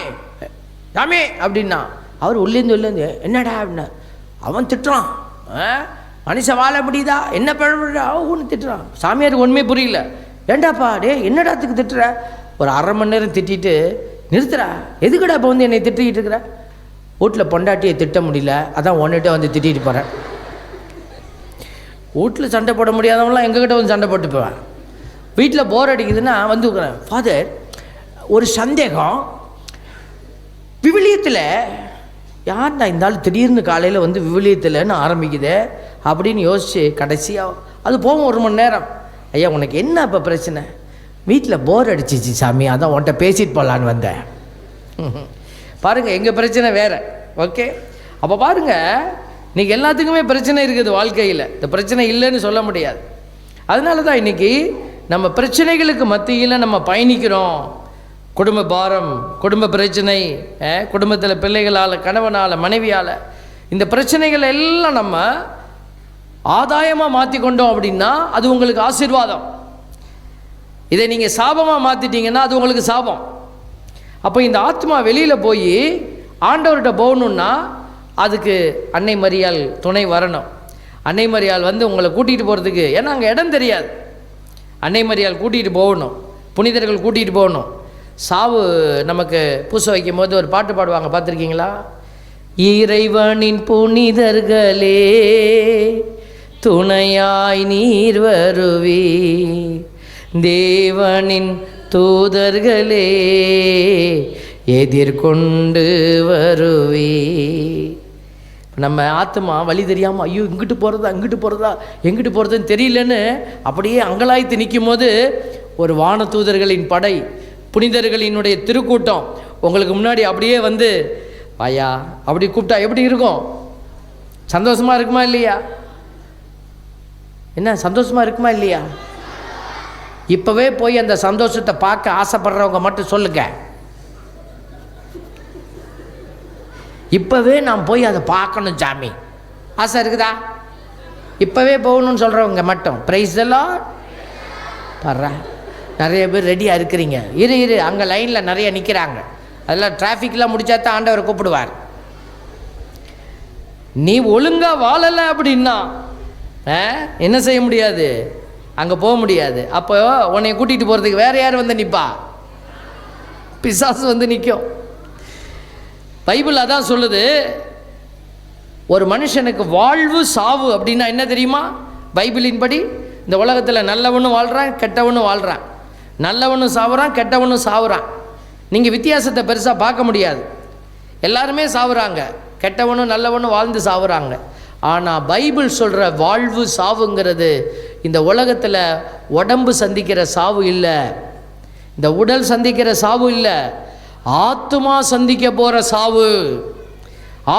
சாமி அப்படின்னா அவர் உள்ளேருந்து என்னடா அப்படின்னா அவன் திட்டுறான். மனுஷன் வாழ முடியுதா, என்ன பழமுடா ஒன்று திட்டுறான். சாமியாருக்கு ஒன்றுமே புரியல. ஏண்டாப்பா டே என்னடாத்துக்கு திட்டுற? ஒரு அரை மணி நேரம் திட்டிட்டு நிறுத்துறா. எதுக்கடா இப்போ வந்து என்னை திட்டிக்கிட்டு இருக்கிற? வீட்டில் பொண்டாட்டியை திட்ட முடியல, அதான் ஒன்றுகிட்ட வந்து திட்டிகிட்டு போகிறேன். வீட்டில் சண்டை போட முடியாதவங்களாம் எங்ககிட்ட வந்து சண்டை போட்டு போவேன். வீட்டில் போர் அடிக்குதுன்னா வந்து உட்கிறேன். ஃபாதர், ஒரு சந்தேகம், விவிலியத்தில் யார்டா இருந்தாலும் திடீர்னு காலையில் வந்து விவிலியத்தில்னு ஆரம்பிக்குது அப்படின்னு யோசித்து கடைசியாக அது போகும் 1 மணி நேரம். ஐயா உனக்கு என்ன இப்போ பிரச்சனை? வீட்டில் போர் அடிச்சிச்சு சாமி, அதான் உன்கிட்ட பேசிட்டு போகலான்னு வந்தேன். பாருங்கள், எங்கள் பிரச்சனை வேறு. ஓகே, அப்போ பாருங்கள், இன்றைக்கி எல்லாத்துக்குமே பிரச்சனை இருக்குது வாழ்க்கையில். இந்த பிரச்சனை இல்லைன்னு சொல்ல முடியாது. அதனால தான் இன்றைக்கி நம்ம பிரச்சனைகளுக்கு மத்தியில் நம்ம பயணிக்கிறோம். குடும்ப பாரம், குடும்ப பிரச்சனை, குடும்பத்தில் பிள்ளைகளால், கணவனால், மனைவியால், இந்த பிரச்சனைகள் எல்லாம் நம்ம ஆதாயமாக மாற்றிக்கொண்டோம் அப்படின்னா அது உங்களுக்கு ஆசீர்வாதம். இதை நீங்கள் சாபமாக மாற்றிட்டீங்கன்னா அது உங்களுக்கு சாபம். அப்போ இந்த ஆத்மா வெளியில் போய் ஆண்டவர்கிட்ட போகணுன்னா அதுக்கு அன்னை மரியாள் துணை வரணும். அன்னை மரியாள் வந்து உங்களை கூட்டிகிட்டு போகிறதுக்கு, ஏன்னா அங்கே இடம் தெரியாது, அன்னை மரியாள் கூட்டிகிட்டு போகணும், புனிதர்கள் கூட்டிகிட்டு போகணும். சாவு நமக்கு பூச வைக்கும் போது ஒரு பாட்டு பாடுவாங்க, பார்த்துருக்கீங்களா? இறைவனின் புனிதர்களே துணையாய் நீர் வருவி, தேவனின் தூதர்களே எதிர்கொண்டு வருவி. நம்ம ஆத்மா வழி தெரியாமல் ஐயோ இங்கிட்டு போகிறதா அங்கிட்டு போகிறதா எங்கிட்டு போகிறதுன்னு தெரியலன்னு அப்படியே அங்கலாய்த்து நிற்கும் போது ஒரு வான தூதர்களின் படை, புனிதர்களினுடைய திருக்கூட்டம் உங்களுக்கு முன்னாடி அப்படியே வந்து வாயா அப்படி கூப்பிட்டா எப்படி இருக்கும்? சந்தோஷமாக இருக்குமா இல்லையா? என்ன சந்தோஷமாக இருக்குமா இல்லையா? இப்போவே போய் அந்த சந்தோஷத்தை பார்க்க ஆசைப்படுறவங்க மட்டும் சொல்லுங்க. இப்போவே நான் போய் அதை பார்க்கணும் சாமி, ஆசை இருக்குதா? இப்போவே போகணும்னு சொல்கிறவங்க மட்டும் பிரைஸ் எல்லாம் பர்றா. நிறைய பேர் ரெடியாக இருக்கிறீங்க. இரு அங்கே லைனில் நிறைய நிற்கிறாங்க. அதெல்லாம் டிராஃபிக்லாம் முடிச்சா தான் ஆண்டவர் கூப்பிடுவார். நீ ஒழுங்காக வாழலை அப்படின்னா என்ன செய்ய முடியாது, அங்கே போக முடியாது. அப்போ உன்னை கூட்டிகிட்டு போகிறதுக்கு வேறு யார் வந்து நிற்பா? பிசாசு வந்து நிற்கும். பைபிள் அதான் சொல்லுது, ஒரு மனுஷனுக்கு வாழ்வு சாவு அப்படின்னா என்ன தெரியுமா? பைபிளின் படி இந்த உலகத்தில் நல்லவனும் வாழ்கிறான், கெட்டவனும் வாழ்கிறான். நல்லவனும் சாவுறான், கெட்டவனும் சாவுறான். நீங்கள் வித்தியாசத்தை பெருசாக பார்க்க முடியாது. எல்லாருமே சாவுறாங்க, கெட்டவனும் நல்லவனும் வாழ்ந்து சாவுறாங்க. ஆனால் பைபிள் சொல்கிற வாழ்வு சாவுங்கிறது இந்த உலகத்தில் உடம்பு சந்திக்கிற சாவு இல்லை, இந்த உடல் சந்திக்கிற சாவு இல்லை, ஆத்மா சந்திக்க போகிற சாவு,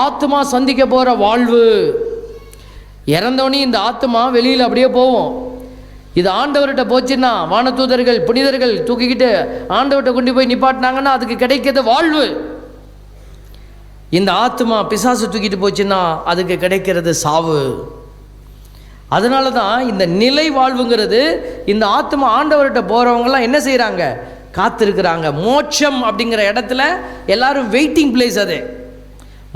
ஆத்மா சந்திக்க போகிற வாழ்வு. இறந்தோடனே இந்த ஆத்மா வெளியில் அப்படியே போவோம். இது ஆண்டவர்கிட்ட போச்சுன்னா, வானதூதர்கள் புனிதர்கள் தூக்கிக்கிட்டு ஆண்டவர்கிட்ட கொண்டு போய் நிப்பாட்டினாங்கன்னா அதுக்கு கிடைக்கிறது வாழ்வு. இந்த ஆத்மா பிசாசு தூக்கிட்டு போச்சுன்னா அதுக்கு கிடைக்கிறது சாவு. அதனால தான் இந்த நிலை வாழ்வுங்கிறது, இந்த ஆத்மா ஆண்டவர்கிட்ட போகிறவங்கலாம் என்ன செய்கிறாங்க? காத்திருக்கிறாங்க. மோட்சம் அப்படிங்கிற இடத்துல எல்லாரும் வெயிட்டிங் பிளேஸ். அது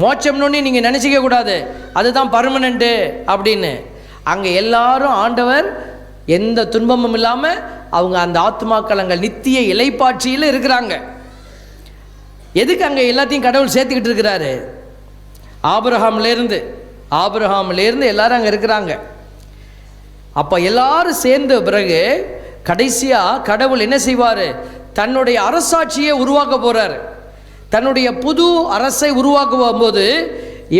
மோட்சம்னு நீங்கள் நினச்சிக்க கூடாது அதுதான் பர்மனெண்ட்டு அப்படின்னு. அங்கே எல்லாரும் ஆண்டவர் எந்த துன்பமும் இல்லாமல் அவங்க அந்த ஆத்மாக்கள் அங்கே நித்திய இலைப்பாட்சியில் இருக்கிறாங்க. எதுக்கு அங்கே எல்லாத்தையும் கடவுள் சேர்த்துக்கிட்டு இருக்கிறாரு? ஆபிரகாம்லேருந்து எல்லாரும் அங்கே இருக்கிறாங்க. அப்போ எல்லாரும் சேர்ந்த பிறகு கடைசியாக கடவுள் என்ன செய்வார்? தன்னுடைய அரசாட்சியை உருவாக்க போகிறார். தன்னுடைய புது அரசை உருவாக்குவோம் போது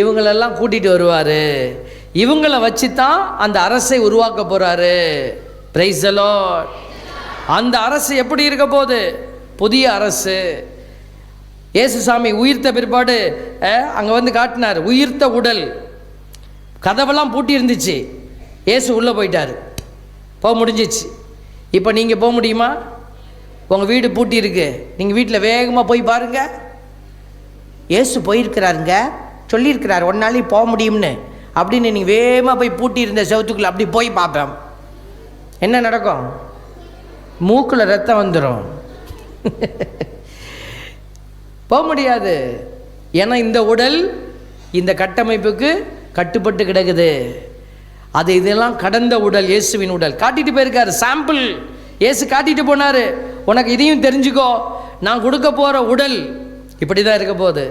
இவங்களெல்லாம் கூட்டிகிட்டு வருவார். இவங்களை வச்சு தான் அந்த அரசை உருவாக்க போகிறாரு. Price the Lord. அந்த அரசு எப்படி இருக்க போகுது? புதிய அரசு. இயேசுசாமி உயிர்த்த பிற்பாடு அங்கே வந்து காட்டினார் உயிர்த்த உடல். கதவெல்லாம் பூட்டி இருந்துச்சு, இயேசு உள்ளே போயிட்டார், போக முடிஞ்சிச்சு. இப்போ நீங்கள் போக முடியுமா? உங்கள் வீடு பூட்டி இருக்கு, நீங்கள் வீட்டில் வேகமாக போய் பாருங்கள். இயேசு போயிருக்கிறாருங்க, சொல்லியிருக்கிறார் ஒரு நாளைக்கு போக முடியும்னு. அப்படின்னு நீங்கள் வேகமாக போய் பூட்டி இருந்த செவத்துக்குள்ளே அப்படி போய் பார்ப்பேன். என்ன நடக்கும்? மூக்கில் ரத்தம் வந்துடும். போக முடியாது. ஏன்னா இந்த உடல் இந்த கட்டமைப்புக்கு கட்டுப்பட்டு கிடக்குது. அது இதெல்லாம் கடந்த உடல், இயேசுவின் உடல். காட்டிட்டு போயிருக்காரு சாம்பிள். இயேசு காட்டிட்டு போனார், உனக்கு இதையும் தெரிஞ்சுக்கோ, நான் கொடுக்க போகிற உடல் இப்படி தான் இருக்க போகுது,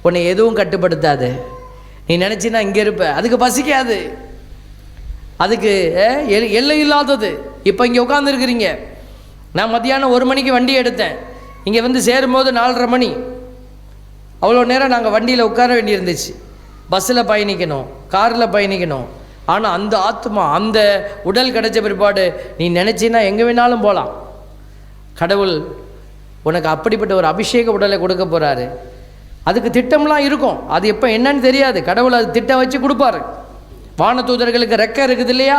உன்னை எதுவும் கட்டுப்படுத்தாது, நீ நினச்சின்னா இங்கே இருப்ப, அதுக்கு பசிக்காது, அதுக்கு எல்லை இல்லாதது. இப்போ இங்கே உட்காந்துருக்குறீங்க. நான் மத்தியானம் 1 மணிக்கு வண்டி எடுத்தேன், இங்கே வந்து சேரும்போது 4:30 மணி. அவ்வளோ நேரம் நாங்கள் வண்டியில் உட்கார வேண்டியிருந்துச்சு. பஸ்ஸில் பயணிக்கணும், காரில் பயணிக்கணும். ஆனால் அந்த ஆத்மா, அந்த உடல் கிடைச்ச பிற்பாடு நீ நினச்சின்னா எங்கே வேணாலும் போகலாம். கடவுள் உனக்கு அப்படிப்பட்ட ஒரு அபிஷேக உடலை கொடுக்க போகிறாரு. அதுக்கு திட்டம்லாம் இருக்கும், அது எப்போ என்னன்னு தெரியாது. கடவுள் அது திட்டம் வச்சு கொடுப்பாரு. வானதூதர்களுக்கு ரெக்கை இருக்குது இல்லையா?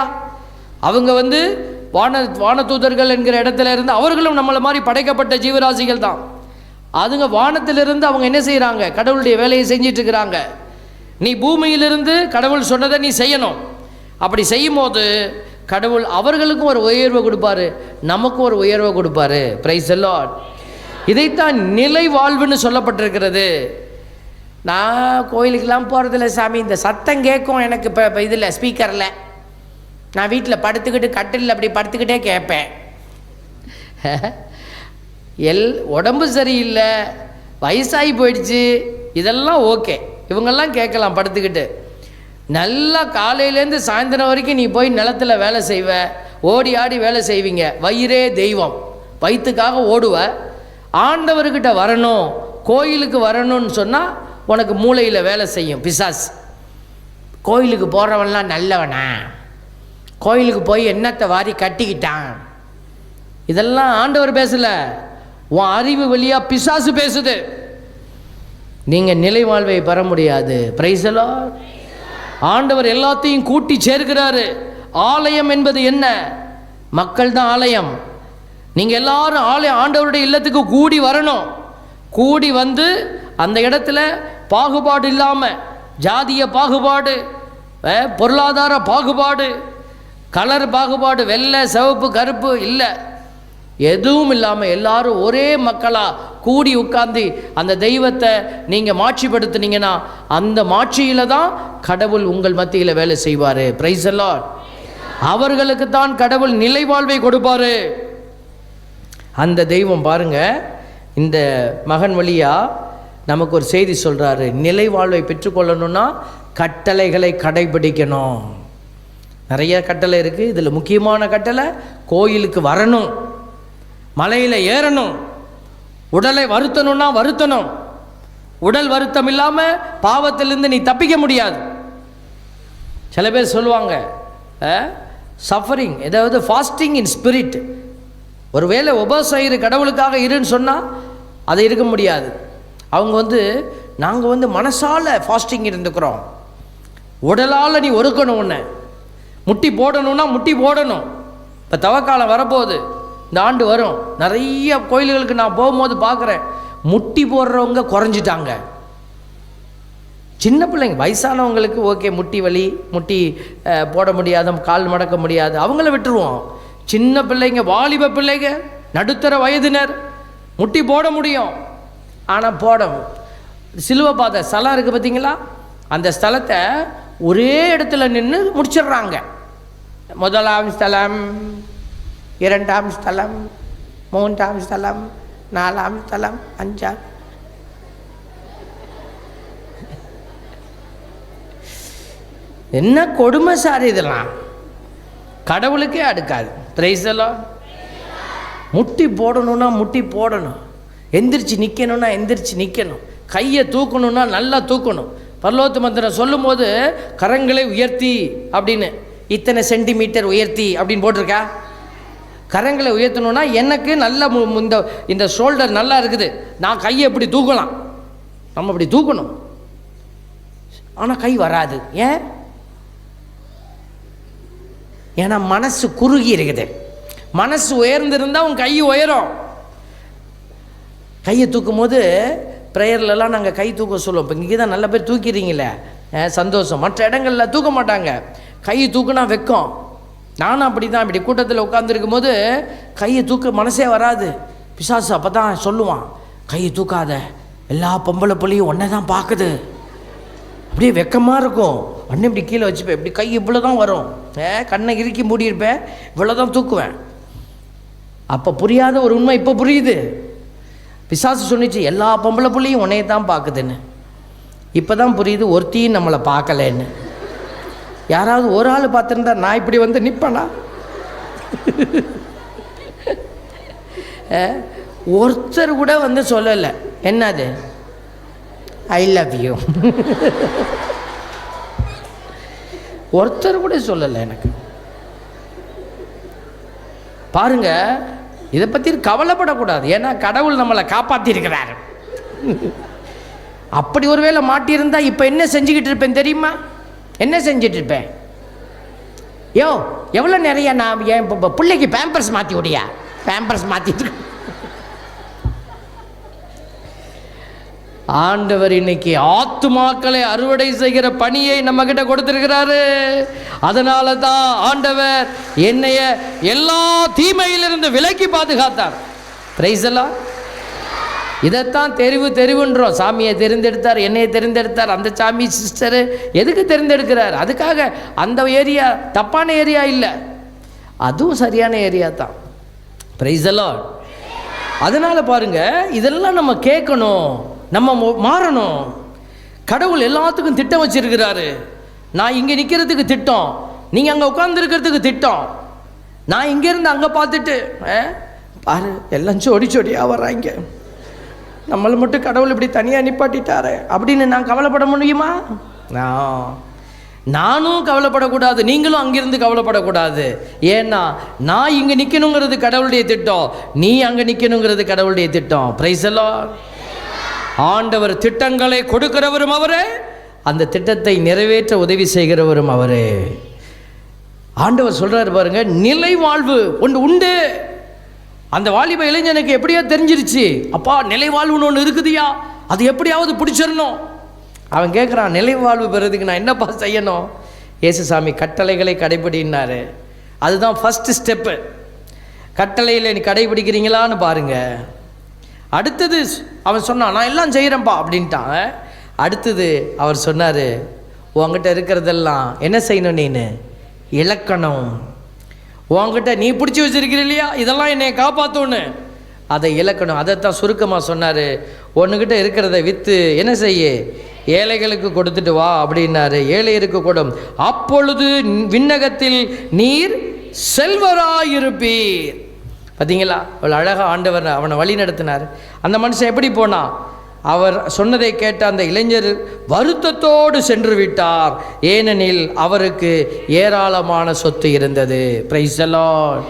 அவங்க வந்து வானதூதர்கள் என்கிற இடத்துல இருந்து அவர்களும் நம்மளை மாதிரி படைக்கப்பட்ட ஜீவராசிகள் தான். அதுங்க வானத்திலிருந்து அவங்க என்ன செய்கிறாங்க? கடவுளுடைய வேலையை செஞ்சிட்ருக்கிறாங்க. நீ பூமியிலிருந்து கடவுள் சொன்னதை நீ செய்யணும். அப்படி செய்யும் போது கடவுள் அவர்களுக்கும் ஒரு உயர்வை கொடுப்பாரு, நமக்கும் ஒரு உயர்வை கொடுப்பாரு. Price the Lord. இதைத்தான் நிலை வாழ்வுன்னு சொல்லப்பட்டிருக்கிறது. நான் கோயிலுக்கெல்லாம் போகிறதில்ல சாமி, இந்த சத்தம் கேட்கும் எனக்கு இப்போ இதில் ஸ்பீக்கரில், நான் வீட்டில் படுத்துக்கிட்டு கட்டிலில் அப்படி படுத்துக்கிட்டே கேட்பேன். உடம்பு சரியில்லை, வயசாகி போயிடுச்சு, இதெல்லாம் ஓகே, இவங்கெல்லாம் கேட்கலாம் படுத்துக்கிட்டு. நல்லா காலையிலேருந்து சாயந்தரம் வரைக்கும் நீ போய் நிலத்தில் வேலை செய்வ, ஓடி ஆடி வேலை செய்வீங்க. வயிறே தெய்வம், வயிற்றுக்காக ஓடுவ. ஆண்டவர்கிட்ட வரணும், கோயிலுக்கு வரணும்னு சொன்னால் உனக்கு மூளையில் வேலை செய்யும் பிசாஸ். கோயிலுக்கு போகிறவன்லாம் நல்லவனா, கோயிலுக்கு போய் என்னத்தை வாரி கட்டிக்கிட்டான், இதெல்லாம் ஆண்டவர் பேசலை, உன் அறிவு வழியாக பிசாசு பேசுது. நீங்கள் நிலை வாழ்வை பெற முடியாது. Price the Lord. ஆண்டவர் எல்லாத்தையும் கூட்டி சேர்க்கிறாரு. ஆலயம் என்பது என்ன? மக்கள் தான் ஆலயம். நீங்கள் எல்லாரும் ஆண்டவருடைய இல்லத்துக்கு கூடி வரணும். கூடி வந்து அந்த இடத்துல பாகுபாடு இல்லாமல், ஜாதிய பாகுபாடு, பொருளாதார பாகுபாடு, கலர் பாகுபாடு, வெள்ளை சிவப்பு கருப்பு இல்லை, எதுவும் இல்லாமல் எல்லாரும் ஒரே மக்களாக கூடி உட்கார்ந்து அந்த தெய்வத்தை நீங்கள் மாட்சிப்படுத்துனீங்கன்னா அந்த மாட்சியில் தான் கடவுள் உங்கள் மத்தியில் வேலை செய்வார். Price the Lord. அவர்களுக்கு தான் கடவுள் நிலை வாழ்வை கொடுப்பார். அந்த தெய்வம் பாருங்க, இந்த மகன் வழியா நமக்கு ஒரு செய்தி சொல்கிறாரு. நிலை வாழ்வை பெற்றுக்கொள்ளணும்னா கட்டளைகளை கடைபிடிக்கணும். நிறைய கட்டளை இருக்குது. இதில் முக்கியமான கட்டளை கோயிலுக்கு வரணும், மலையில் ஏறணும், உடலை வருத்தணும்னா வருத்தணும். உடல் வருத்தம் இல்லாமல் பாவத்திலிருந்து நீ தப்பிக்க முடியாது. சில பேர் சொல்லுவாங்க சஃபரிங், ஏதாவது ஃபாஸ்டிங் இன் ஸ்பிரிட். ஒருவேளை உபவாசம் கடவுளுக்காக இருன்னு சொன்னால் அது இருக்க முடியாது. அவங்க வந்து நாங்கள் மனசால் ஃபாஸ்டிங் இருந்துக்கிறோம், உடலால் நீ ஒருக்கணும், ஒன்று முட்டி போடணும்னா முட்டி போடணும். இப்போ தவக்காலம் வரப்போகுது, இந்த ஆண்டு வரும். நிறைய கோயில்களுக்கு நான் போகும்போது பார்க்குறேன், முட்டி போடுறவங்க குறைஞ்சிட்டாங்க. சின்ன பிள்ளைங்க, வயசானவங்களுக்கு ஓகே, முட்டி வலி, முட்டி போட முடியாத, கால் மடக்க முடியாது, அவங்கள விட்டுருவோம். சின்ன பிள்ளைங்க, வாலிப பிள்ளைங்க, நடுத்தர வயதினர் முட்டி போட முடியும். ஆனால் போடணும். சிலுவை பாதை ஸ்தலம் இருக்குது பார்த்தீங்களா? அந்த ஸ்தலத்தை ஒரே இடத்துல நின்று முடிச்சிடுறாங்க. முதலாம் ஸ்தலம், 2ஆம் ஸ்தலம், 3ஆம் ஸ்தலம், 4ஆம் ஸ்தலம், 5ஆம். என்ன கொடுமை சார் இதெல்லாம், கடவுளுக்கே அடுக்காது. Price the Lord. முட்டி போடணும்னா முட்டி போடணும், எந்திரிச்சு நிற்கணும்னா எந்திரிச்சு நிற்கணும், கையை தூக்கணும்னா நல்லா தூக்கணும். பரலோகத்து மந்திரம் சொல்லும்போது கரங்களை உயர்த்தி அப்படின்னு, இத்தனை சென்டிமீட்டர் உயர்த்தி அப்படின்னு போட்டிருக்கா. கரங்களை உயர்த்தணும்னா எனக்கு நல்ல இந்த ஷோல்டர் நல்லா இருக்குது, நான் கையை எப்படி தூக்கலாம், நம்ம இப்படி தூக்கணும். ஆனால் கை வராது. ஏன்னா மனசு குறுகி இருக்குது. மனசு உயர்ந்திருந்தால் உன் கை உயரும். கையை தூக்கும் போது ப்ரேயர்லலாம் நாங்கள் கை தூக்க சொல்லுவோம். இப்போ இங்கே தான் நல்ல பேர் தூக்கிறீங்களே, சந்தோஷம். மற்ற இடங்களில் தூக்க மாட்டாங்க, கையை தூக்குனா வெக்கம். நானும் அப்படி தான், இப்படி கூட்டத்தில் உட்காந்துருக்கும் போது கையை தூக்க மனசே வராது. பிசாசு அப்போ தான் சொல்லுவான், கையை தூக்காத, எல்லா பொம்பளை புள்ளியும் ஒன்றை தான் பார்க்குது. அப்படியே வெக்கமாக இருக்கும். அண்ணன் இப்படி கீழே வச்சுப்பேன், இப்படி கை இவ்வளோ தான் வரும், கண்ணை இறுக்கி மூடியிருப்பேன், இவ்வளோ தான் தூக்குவேன். அப்போ புரியாத ஒரு உண்மை இப்போ புரியுது. பிசாசு சொன்னிச்சு எல்லா பொம்பளை புள்ளியும் உன்னையை தான் பார்க்குதுன்னு. இப்போ தான் புரியுது ஒருத்தையும் நம்மளை பார்க்கலன்னு. யாராவது ஒரு ஆள் பார்த்துருந்தா நான் இப்படி வந்து நிற்பேனா? ஒருத்தர் கூட வந்து சொல்லலை, என்னது ஐ லவ் யூ, ஒருத்தர் கூட சொல்லலை எனக்கு. பாருங்க, இதை பற்றி கவலைப்படக்கூடாது. ஏன்னா கடவுள் நம்மளை காப்பாற்றிருக்கிறார். அப்படி ஒருவேளை மாட்டியிருந்தா இப்போ என்ன செஞ்சுக்கிட்டு இருப்பேன் தெரியுமா? என்ன செஞ்சிட்டு இருப்பேன்? யோ எவ்வளோ நிறைய நான் என் பிள்ளைக்கு பேம்பர்ஸ் மாற்றி விடியா, பேம்பர்ஸ் மாற்றிட்டு. ஆண்டவர் இன்னைக்கு ஆத்துமாக்களை அறுவடை செய்கிற பணியை நம்ம கிட்ட கொடுத்திருக்கிறாரு. அதனால தான் ஆண்டவர் என்னைய எல்லா தீமையிலிருந்து விலக்கி பாதுகாத்தார். பிரைஸ் எல்லாம். இதைத்தான் தெரிவுன்றோம். சாமியை தெரிந்தெடுத்தார், என்னையை தெரிந்தெடுத்தார். அந்த சாமி சிஸ்டரு எதுக்கு தெரிந்தெடுக்கிறார்? அதுக்காக அந்த ஏரியா தப்பான ஏரியா இல்லை, அதுவும் சரியான ஏரியா தான். பிரைஸ் எல்லாம். அதனால பாருங்க, இதெல்லாம் நம்ம கேட்கணும், நம்ம மாறணும். கடவுள் எல்லாத்துக்கும் திட்டம் வச்சிருக்கிறாரு. நான் இங்கே நிற்கிறதுக்கு திட்டம், நீங்கள் அங்கே உட்காந்துருக்கிறதுக்கு திட்டம். நான் இங்கேருந்து அங்கே பார்த்துட்டு பாரு எல்லாம் சொடி சொடியாக வர்றாங்க, நம்மளை மட்டும் கடவுள் இப்படி தனியாக நிப்பாட்டிட்டாரு அப்படின்னு நான் கவலைப்பட முடியுமா? நானும் கவலைப்படக்கூடாது, நீங்களும் அங்கிருந்து கவலைப்படக்கூடாது. ஏன்னா நான் இங்கே நிற்கணுங்கிறது கடவுளுடைய திட்டம், நீ அங்கே நிற்கணுங்கிறது கடவுளுடைய திட்டம். பிரைஸ் எல்லாம். ஆண்டவர் திட்டங்களை கொடுக்கிறவரும் அவரே, அந்த திட்டத்தை நிறைவேற்ற உதவி செய்கிறவரும் அவரே. ஆண்டவர் சொல்றாரு பாருங்க, நிலை வாழ்வு ஒன்று உண்டு. அந்த வாலிப இளைஞனுக்கு எப்படியா தெரிஞ்சிருச்சு, அப்பா நிலை வாழ்வுன்னு ஒன்று இருக்குதுயா, அது எப்படியாவது பிடிச்சிடணும். அவன் கேட்குறான், நிலை வாழ்வு பெறதுக்கு நான் என்னப்பா செய்யணும்? இயேசுசாமி கட்டளைகளை கடைபிடினாரு. அதுதான் ஃபஸ்ட்டு ஸ்டெப்பு. கட்டளையில் நீ கடைபிடிக்கிறீங்களான்னு பாருங்க. அடுத்தது அவன் சொன்னான், நான் எல்லாம் செய்கிறேன்ப்பா அப்படின்ட்டான். அடுத்தது அவர் சொன்னார், உங்ககிட்ட இருக்கிறதெல்லாம் என்ன செய்யணும், நீனு இழக்கணும். உங்ககிட்ட நீ பிடிச்சி வச்சிருக்கிற இல்லையா, இதெல்லாம் என்னை காப்பாற்றோன்னு, அதை இழக்கணும். அதைத்தான் சுருக்கமாக சொன்னார். ஒன்றுகிட்ட இருக்கிறத விற்று என்ன செய்ய, ஏழைகளுக்கு கொடுத்துட்டு வா அப்படின்னாரு. ஏழையருக்கு கொடும், அப்பொழுது விண்ணகத்தில் நீர் செல்வராயிருப்பீர். பார்த்தீங்களா, அவ்வளோ அழகாக ஆண்டவர் அவனை வழி நடத்தினார். அந்த மனுஷன் எப்படி போனான்? அவர் சொன்னதை கேட்ட அந்த இளைஞர் வருத்தத்தோடு சென்று விட்டார், ஏனெனில் அவருக்கு ஏராளமான சொத்து இருந்தது. Price the Lord.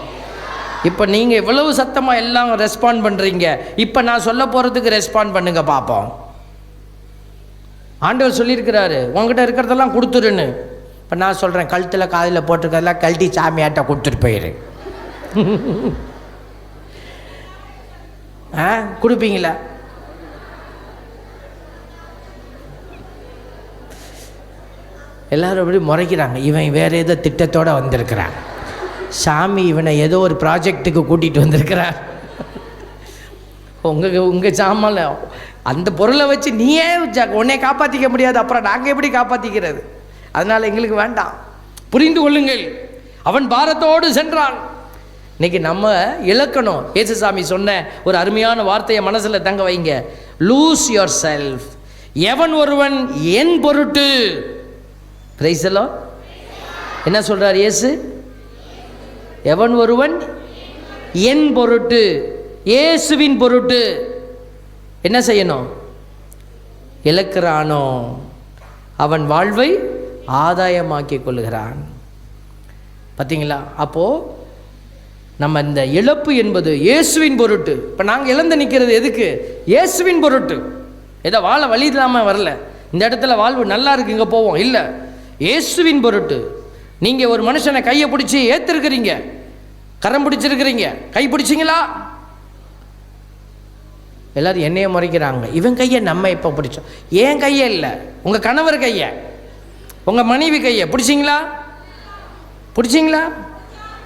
இப்போ நீங்கள் இவ்வளவு சத்தமாக எல்லாம் ரெஸ்பாண்ட் பண்ணுறீங்க, இப்போ நான் சொல்ல போகிறதுக்கு ரெஸ்பாண்ட் பண்ணுங்க பார்ப்போம். ஆண்டவர் சொல்லியிருக்கிறாரு, உங்ககிட்ட இருக்கிறதெல்லாம் கொடுத்துருன்னு. இப்போ நான் சொல்கிறேன், கழுத்தில் காதில் போட்டிருக்கிறதெல்லாம் கழட்டி சாமியாட்ட கொடுத்துட்டு போயிரு. கொடுப்பீங்களா? எல்லாரும் எப்படி முறைக்கிறாங்க, இவன் வேறு ஏதோ திட்டத்தோடு வந்திருக்கிறான், சாமி இவனை ஏதோ ஒரு ப்ராஜெக்டுக்கு கூட்டிகிட்டு வந்திருக்கிறார். உங்கள் சாமான் அந்த பொருளை வச்சு நீயே உன்னை காப்பாற்றிக்க முடியாது, அப்புறம் நாங்கள் எப்படி காப்பாற்றிக்கிறது? அதனால் எங்களுக்கு வேண்டாம், புரிந்து கொள்ளுங்கள். அவன் பாரத்தோடு சென்றான். இன்னைக்கு நம்ம இழக்கணும். இயேசுசாமி சொன்ன ஒரு அருமையான வார்த்தையை மனசில் தங்க வைங்க, லூஸ் யுவர் செல்ஃப். எவன் ஒருவன் என் பொருட்டு. Price the Lord. என்ன சொல்றார் இயேசு? எவன் ஒருவன் என் பொருட்டு, இயேசுவின் பொருட்டு என்ன செய்யணும்? இழக்கிறானோ அவன் வாழ்வை ஆதாயமாக்கி கொள்கிறான். பார்த்தீங்களா? அப்போது நம்ம இந்த இழப்பு என்பது இயேசுவின் பொருட்டு. இப்போ நாங்கள் இழந்து நிற்கிறது எதுக்கு? இயேசுவின் பொருட்டு. ஏதோ வாழ வழி இல்லாமல் வரல, இந்த இடத்துல வாழ்வு நல்லா இருக்கு இங்கே போவோம், இல்லை, இயேசுவின் பொருட்டு. நீங்கள் ஒரு மனுஷனை கையை பிடிச்சி ஏற்றிருக்கிறீங்க, கரம் பிடிச்சிருக்கிறீங்க, கை பிடிச்சிங்களா? எல்லாரும் என்னைய முறைக்கிறாங்க, இவன் கையை நம்ம இப்போ பிடிச்சோம். ஏன் கையை இல்லை, உங்கள் கணவர் கையை. உங்கள் மனைவி கையை பிடிச்சிங்களா? பிடிச்சிங்களா?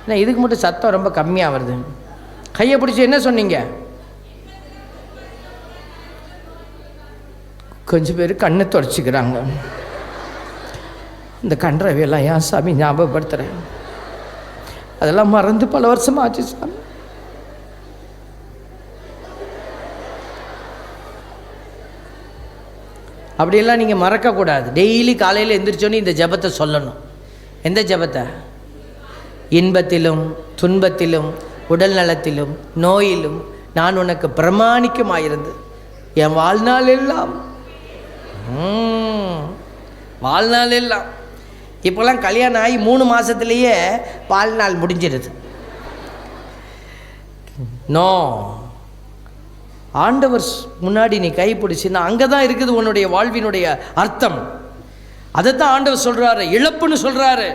இல்லை, இதுக்கு மட்டும் சத்தம் ரொம்ப கம்மியாக வருது. கையை பிடிச்சி என்ன சொன்னீங்க? கொஞ்சம் பேர் கண்ணை தொடச்சிக்கிறாங்க. இந்த கன்றவையெல்லாம் ஏன் சாமி ஞாபகப்படுத்துகிறேன்? அதெல்லாம் மறந்து பல வருஷம் ஆச்சு சாமி. அப்படியெல்லாம் நீங்கள் மறக்கக்கூடாது. டெய்லி காலையில் எந்திரிச்சோன்னே இந்த ஜெபத்தை சொல்லணும். எந்த ஜெபத்தை? இன்பத்திலும் துன்பத்திலும் உடல் நலத்திலும் நோயிலும் நான் உனக்கு பிரமாணிக்கமாயிருந்து என் வாழ்நாள் எல்லாம் வாழ்நாள் எல்லாம். இப்போல்லாம் கல்யாணம் ஆகி 3 மாதத்துலேயே வாழ்நாள் முடிஞ்சிடுது. நோ, ஆண்டவர் முன்னாடி நீ கைப்பிடிச்சின்னா அங்கே தான் இருக்குது உன்னுடைய வாழ்வினுடைய அர்த்தம். அதைத்தான் ஆண்டவர் சொல்கிறாரு, இழப்புன்னு சொல்கிறாரு.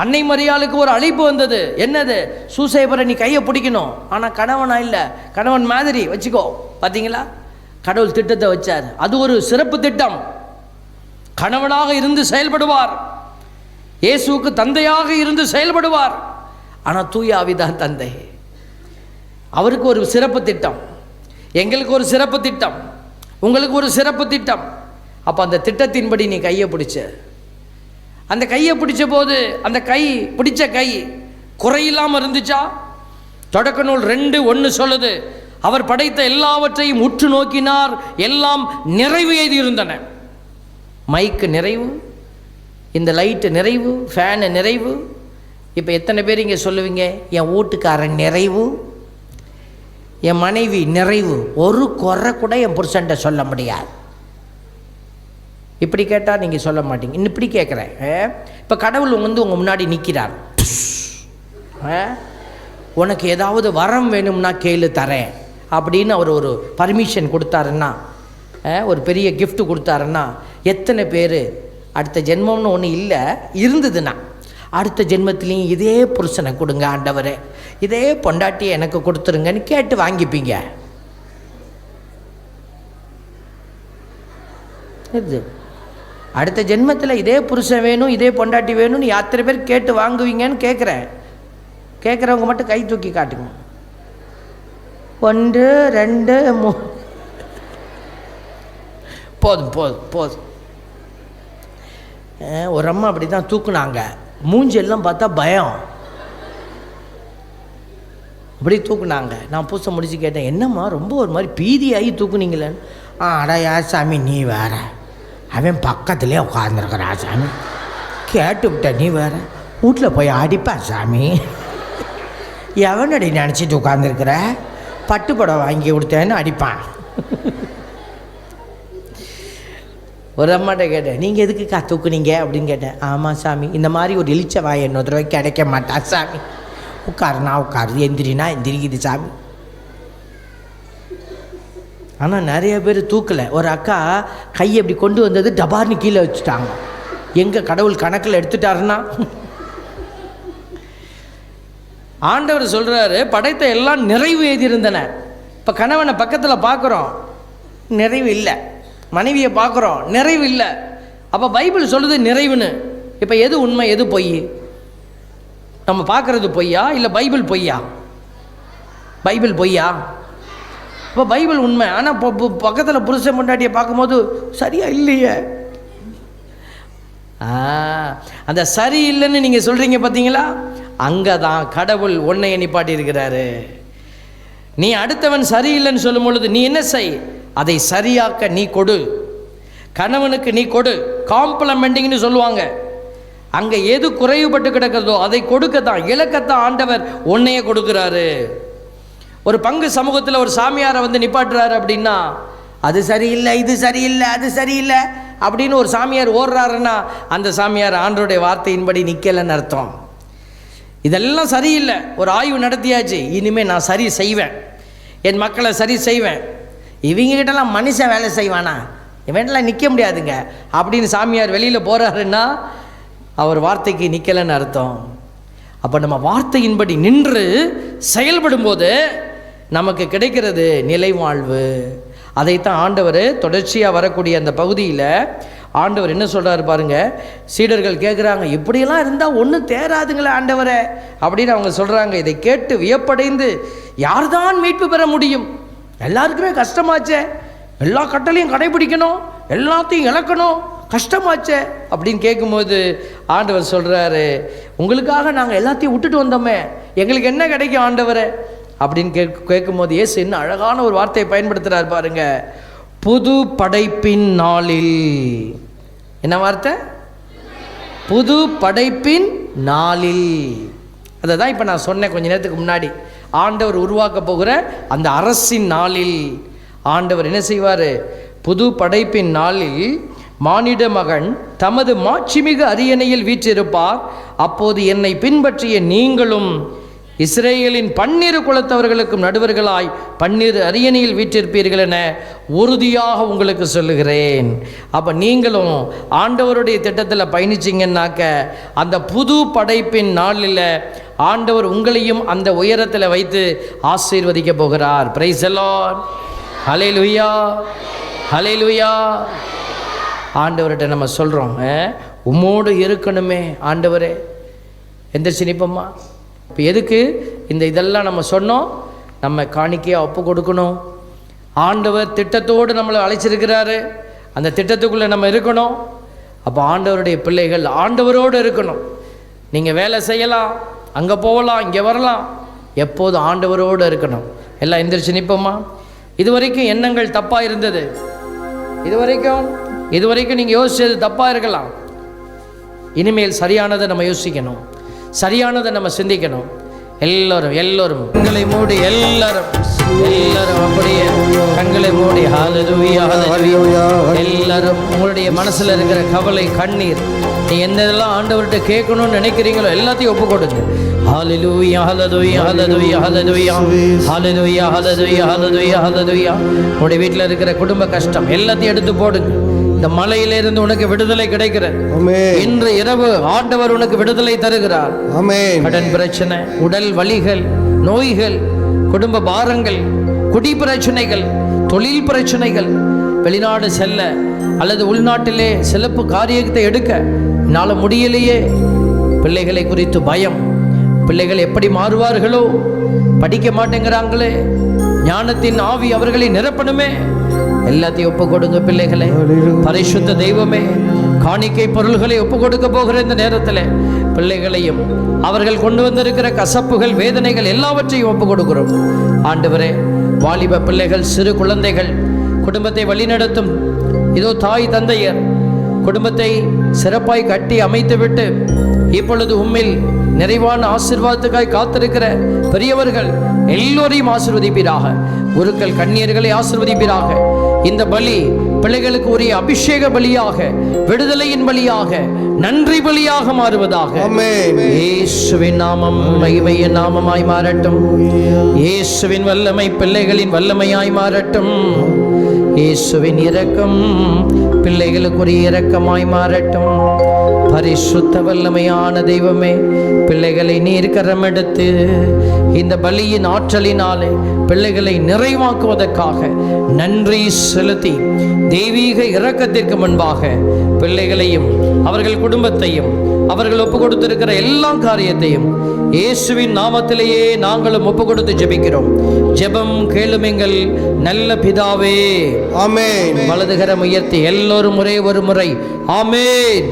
அன்னை மரியாளுக்கு ஒரு அழைப்பு வந்தது. என்னது? சூசையப்பரை நீ கையை பிடிக்கணும். ஆனால் கணவனா இல்லை, கணவன் மாதிரி வச்சுக்கோ. பார்த்தீங்களா, கடவுள் திட்டத்தை வச்சார். அது ஒரு சிறப்பு திட்டம். கணவனாக இருந்து செயல்படுவார், இயேசுவுக்கு தந்தையாக இருந்து செயல்படுவார். ஆனால் தூய ஆவிதான் தந்தை. அவருக்கு ஒரு சிறப்பு திட்டம், எங்களுக்கு ஒரு சிறப்பு திட்டம், உங்களுக்கு ஒரு சிறப்பு திட்டம். அப்போ அந்த திட்டத்தின்படி நீ கையை பிடிச்ச. அந்த கையை பிடிச்ச போது அந்த கை பிடிச்ச கை குறையில்லாமல் இருந்துச்சா? தொடக்க நூல் 2:1 சொல்லுது, அவர் படைத்த எல்லாவற்றையும் உற்று நோக்கினார், எல்லாம் நிறைவு எழுதியிருந்தன. மைக்கு நிறைவு, இந்த லைட்டு நிறைவு, ஃபேனு நிறைவு. இப்போ எத்தனை பேர் இங்கே சொல்லுவீங்க, என் வீட்டுக்காரன் நிறைவு, என் மனைவி நிறைவு, ஒரு குறை கூட என் புருஷன்ட்ட சொல்ல முடியாது? இப்படி கேட்டால் நீங்கள் சொல்ல மாட்டீங்க. இன்னும் இப்படி கேட்குறேன். இப்போ கடவுள் உங்கள் முன்னாடி நிற்கிறார். உனக்கு ஏதாவது வரம் வேணும்னா கேளு தரேன் அப்படின்னு அவர் ஒரு பர்மிஷன் கொடுத்தாருன்னா, ஒரு பெரிய கிஃப்ட் கொடுத்தாருன்னா, எத்தனை பேர் அடுத்த ஜென்மம்னு ஒன்று இல்லை இருந்ததுன்னா அடுத்த ஜென்மத்திலையும் இதே புருஷனை கொடுங்க ஆண்டவரே, இதே பொண்டாட்டியை எனக்கு கொடுத்துருங்கன்னு கேட்டு வாங்கிப்பீங்க? இது அடுத்த ஜென்மத்தில் இதே புருஷன் வேணும், இதே பொண்டாட்டி வேணும்னு எத்தனை பேர் கேட்டு வாங்குவீங்கன்னு கேட்குறேன். கேட்குறவங்க மட்டும் கை தூக்கி காட்டுங்க. 1 2 3. போதும் போதும் போதும். ஒரு அம்மா அப்படி தான் தூக்குனாங்க. மூஞ்செல்லாம் பார்த்தா பயம். அப்படி தூக்குனாங்க. நான் பூசை முடிச்சு கேட்டேன், என்னம்மா ரொம்ப ஒரு மாதிரி பீதியாகி தூக்குனீங்களேன்னு. அடையா சாமி, நீ வேற, அவன் பக்கத்துலேயே உட்காந்துருக்குறா சாமி, கேட்டு விட்ட நீ வேற, வீட்டில் போய் அடிப்பேன் சாமி, எவனடி நினச்சிட்டு உட்காந்துருக்குற, பட்டு புடவை வாங்கி கொடுத்தேன்னு அடிப்பான். ஒரு அம்மாட்ட கேட்டேன், நீங்கள் எதுக்குக்கா தூக்குனீங்க அப்படின்னு கேட்டேன். ஆமாம் சாமி, இந்த மாதிரி ஒரு இழிச்ச வாய் இன்னொரு தடவை கிடைக்க மாட்டா சாமி, உட்காருனா உட்காரு, எந்திரினா எந்திரிக்குது சாமி. ஆனால் நிறைய பேர் தூக்கலை. ஒரு அக்கா கையை அப்படி கொண்டு வந்தது டபார்னு கீழே வச்சுட்டாங்க. எங்கே கடவுள் கணக்கில் எடுத்துட்டாருன்னா? ஆண்டவர் சொல்கிறாரு, படைத்த எல்லாம் நிறைவு எழுதியிருந்தன. இப்போ கணவனை பக்கத்தில் பார்க்குறோம், நிறைவு இல்லை. மனைவியை பார்க்குறோம், நிறைவு இல்லை. அப்போ பைபிள் சொல்லுது நிறைவுன்னு. இப்போ எது உண்மை, எது பொய்? நம்ம பார்க்குறது பொய்யா இல்லை பைபிள் பொய்யா? பைபிள் பொய்யா? இப்போ பைபிள் உண்மை. ஆனால் பக்கத்தில் புருஷன் பொண்டாட்டியை பார்க்கும்போது சரியா இல்லையே. அந்த சரி இல்லைன்னு நீங்கள் சொல்கிறீங்க பார்த்தீங்களா? அங்கே தான் கடவுள் உன்னை நிப்பாட்டி இருக்கிறாரு. நீ அடுத்தவன் சரியில்லைன்னு சொல்லும் பொழுது நீ என்ன செய்? அதை சரியாக்க நீ கொடு. கணவனுக்கு நீ கொடு. காம்ப்ளிமெண்டிங்னு சொல்லுவாங்க. அங்கே எது குறைவுபட்டு கிடக்கிறதோ அதை கொடுக்கத்தான், இலக்கத்தான் ஆண்டவர் உன்னையே கொடுக்குறாரு. ஒரு பங்கு சமூகத்தில் ஒரு சாமியாரை வந்து நிப்பாட்டுறாரு அப்படின்னா, அது சரியில்லை, இது சரியில்லை, அது சரியில்லை அப்படின்னு ஒரு சாமியார் ஓடுறாருன்னா அந்த சாமியார் ஆண்டவருடைய வார்த்தையின்படி நிற்கலைன்னு அர்த்தம். இதெல்லாம் சரியில்லை. ஒரு ஆய்வு நடத்தியாச்சு, இனிமேல் நான் சரி செய்வேன், என் மக்களை சரி செய்வேன். இவங்ககிட்டலாம் மனுஷன் வேலை செய்வானா, இவன்லாம் நிற்க முடியாதுங்க அப்படின்னு சாமியார் வெளியில் போகிறாருன்னா அவர் வார்த்தைக்கு நிற்கலைன்னு அர்த்தம். அப்போ நம்ம வார்த்தையின்படி நின்று செயல்படும்போது நமக்கு கிடைக்கிறது நிலைவாழ்வு. அதைத்தான் ஆண்டவர் தொடர்ச்சியாக வரக்கூடிய அந்த பகுதியில் ஆண்டவர் என்ன சொல்கிறாரு பாருங்க. சீடர்கள் கேட்குறாங்க, இப்படியெல்லாம் இருந்தால் ஒன்றும் தேராதுங்களே ஆண்டவரே அப்படின்னு அவங்க சொல்கிறாங்க. இதை கேட்டு வியப்படைந்து, யார்தான் மீட்பு பெற முடியும்? எல்லாருக்குமே கஷ்டமாச்சே, எல்லா கட்டளையும் கடைபிடிக்கணும், எல்லாத்தையும் இழக்கணும், கஷ்டமாச்சே அப்படின்னு கேட்கும்போது ஆண்டவர் சொல்கிறாரு, உங்களுக்காக நாங்கள் எல்லாத்தையும் விட்டுட்டு வந்தோமே, எங்களுக்கு என்ன கிடைக்கும் ஆண்டவரே அப்படின்னு கேட்கும்போது இயேசு என்ன அழகான ஒரு வார்த்தையை பயன்படுத்துகிறார் பாருங்க. புது படைப்பின் நாளில். என்ன வார்த்தை? புது படைப்பின் நாளில். அதை தான் இப்போ நான் சொன்னேன் கொஞ்ச நேரத்துக்கு முன்னாடி. ஆண்டவர் உருவாக்க போகிற அந்த அரசின் நாளில் ஆண்டவர் என்ன செய்வார்? புது படைப்பின் நாளில் மானிட மகன் தமது மாட்சிமிகு அரியணையில் வீற்றிருப்பார். அப்போது என்னை பின்பற்றிய நீங்களும் இஸ்ரேலின் 12 குலத்தவர்களுக்கும் நடுவர்களாய் 12 அரியணையில் வீற்றிருப்பீர்கள் என உறுதியாக உங்களுக்கு சொல்லுகிறேன். அப்போ நீங்களும் ஆண்டவருடைய திட்டத்தில் பயணிச்சிங்கன்னாக்க அந்த புது படைப்பின் நாளில் ஆண்டவர் உங்களையும் அந்த உயரத்தில் வைத்து ஆசீர்வதிக்க போகிறார். Praise the Lord. Hallelujah, hallelujah. ஆண்டவர்கிட்ட நம்ம சொல்கிறோம், உம்மோடு இருக்கணுமே ஆண்டவரே. எந்திரிச்சு நிற்போம்மா. இப்போ எதுக்கு இதெல்லாம் நம்ம சொன்னோம்? நம்ம காணிக்கையாக ஒப்பு கொடுக்கணும். ஆண்டவர் திட்டத்தோடு நம்மளை அழைச்சிருக்கிறாரு, அந்த திட்டத்துக்குள்ளே நம்ம இருக்கணும். அப்போ ஆண்டவருடைய பிள்ளைகள் ஆண்டவரோடு இருக்கணும். நீங்கள் வேலை செய்யலாம், அங்கே போகலாம், இங்கே வரலாம், எப்போதும் ஆண்டவரோடு இருக்கணும். எல்லாம் எந்திரிச்சு நிற்போம்மா. இதுவரைக்கும் எண்ணங்கள் தப்பாக இருந்தது, இதுவரைக்கும் நீங்கள் யோசிச்சது தப்பாக இருக்கலாம். இனிமேல் சரியானதை நம்ம யோசிக்கணும், சரியானதை நம்ம சிந்திக்கணும். எல்லோரும் கண்களை மூடி எல்லாரும் அப்படியே கண்களை மூடி ஹல்லேலூயா, ஹல்லேலூயா. எல்லாரும் உங்களுடைய மனசில் இருக்கிற கவலை, கண்ணீர், நீ என்னெல்லாம் ஆண்டவர்கிட்ட கேட்கணும்னு நினைக்கிறீங்களோ எல்லாத்தையும் ஒப்பு கொடுங்க. ஹல்லேலூயா, ஹல்லேலூயா, ஹல்லேலூயா, ஹல்லேலூயா, ஹல்லேலூயா, ஹல்லேலூயா, ஹல்லேலூயா, ஹல்லேலூயா. உங்களுடைய வீட்டில் இருக்கிற குடும்ப கஷ்டம் எல்லாத்தையும் எடுத்து போடுங்க. இந்த மலையிலிருந்து உனக்கு விடுதலை கிடைக்கிறது. இன்று இரவு ஆண்டவர் உனக்கு விடுதலை தருகிறார். கடன் பிரச்சனை, உடல் வலிகள், நோய்கள், குடும்ப பாரங்கள், குடி பிரச்சனைகள், தொழில் பிரச்சனைகள், வெளிநாடு செல்ல அல்லது உள்நாட்டிலே சிறப்பு காரியத்தை எடுக்க என்னால் முடியலையே, பிள்ளைகளை குறித்து பயம், பிள்ளைகள் எப்படி மாறுவார்களோ, படிக்க மாட்டேங்கிறாங்களே, ஞானத்தின் ஆவி அவர்களை நிரப்பணுமே, எல்லாத்தையும் ஒப்பு கொடுங்க பிள்ளைகளை. பரிசுத்த தெய்வமே, காணிக்கை பொருள்களை ஒப்பு கொடுக்க போகிற இந்த நேரத்தில் பிள்ளைகளையும் அவர்கள் கொண்டு வந்திருக்கிற கசப்புகள், வேதனைகள் எல்லாவற்றையும் ஒப்பு கொடுக்கிறோம். ஆண்டவரே, வாலிப பிள்ளைகள், சிறு குழந்தைகள், குடும்பத்தை வழிநடத்தும் இதோ தாய் தந்தையர் குடும்பத்தை சிறப்பாய் கட்டி அமைத்துவிட்டு இப்பொழுது உம்மில் நிறைவான ஆசீர்வாதத்துக்காய் காத்திருக்கிற பெரியவர்கள் எல்லோரையும் ஆசீர்வதிப்பீராக. குருக்கள், கன்னியர்களை ஆசீர்வதிப்பீராக. இந்த பலி பிள்ளைகளுக்கு உரிய அபிஷேக பலியாக, விடுதலையின் பலியாக, நன்றி பலியாக மாறுவதாக. இயேசுவின் நாமம் மகிமையின் நாமமாய் மாறட்டும். இயேசுவின் வல்லமை பிள்ளைகளின் வல்லமையாய் மாறட்டும். இயேசுவின் இரக்கம் பிள்ளைகளுக்குரிய இரக்கமாய் மாறட்டும். பரிசுத்த வல்லமையான தெய்வமே, பிள்ளைகளை நீர் கரமெடுத்து இந்த பலியின் ஆற்றலினாலே பிள்ளைகளை நிறைவாக்குவதற்காக நன்றி செலுத்தி தெய்வீக இரக்கத்திற்கு முன்பாக பிள்ளைகளையும் அவர்கள் குடும்பத்தையும் அவர்கள் ஒப்பு கொடுத்திருக்கிற எல்லா காரியத்தையும் இயேசுவின் நாமத்திலேயே நாங்களும் ஒப்பு கொடுத்து ஜெபிக்கிறோம். ஜெபம் கேளுமெங்கள் நல்ல பிதாவே, ஆமென். வலதுகரம் உயர்த்தி எல்லோரும் ஒரே ஒரு முறை ஆமென்.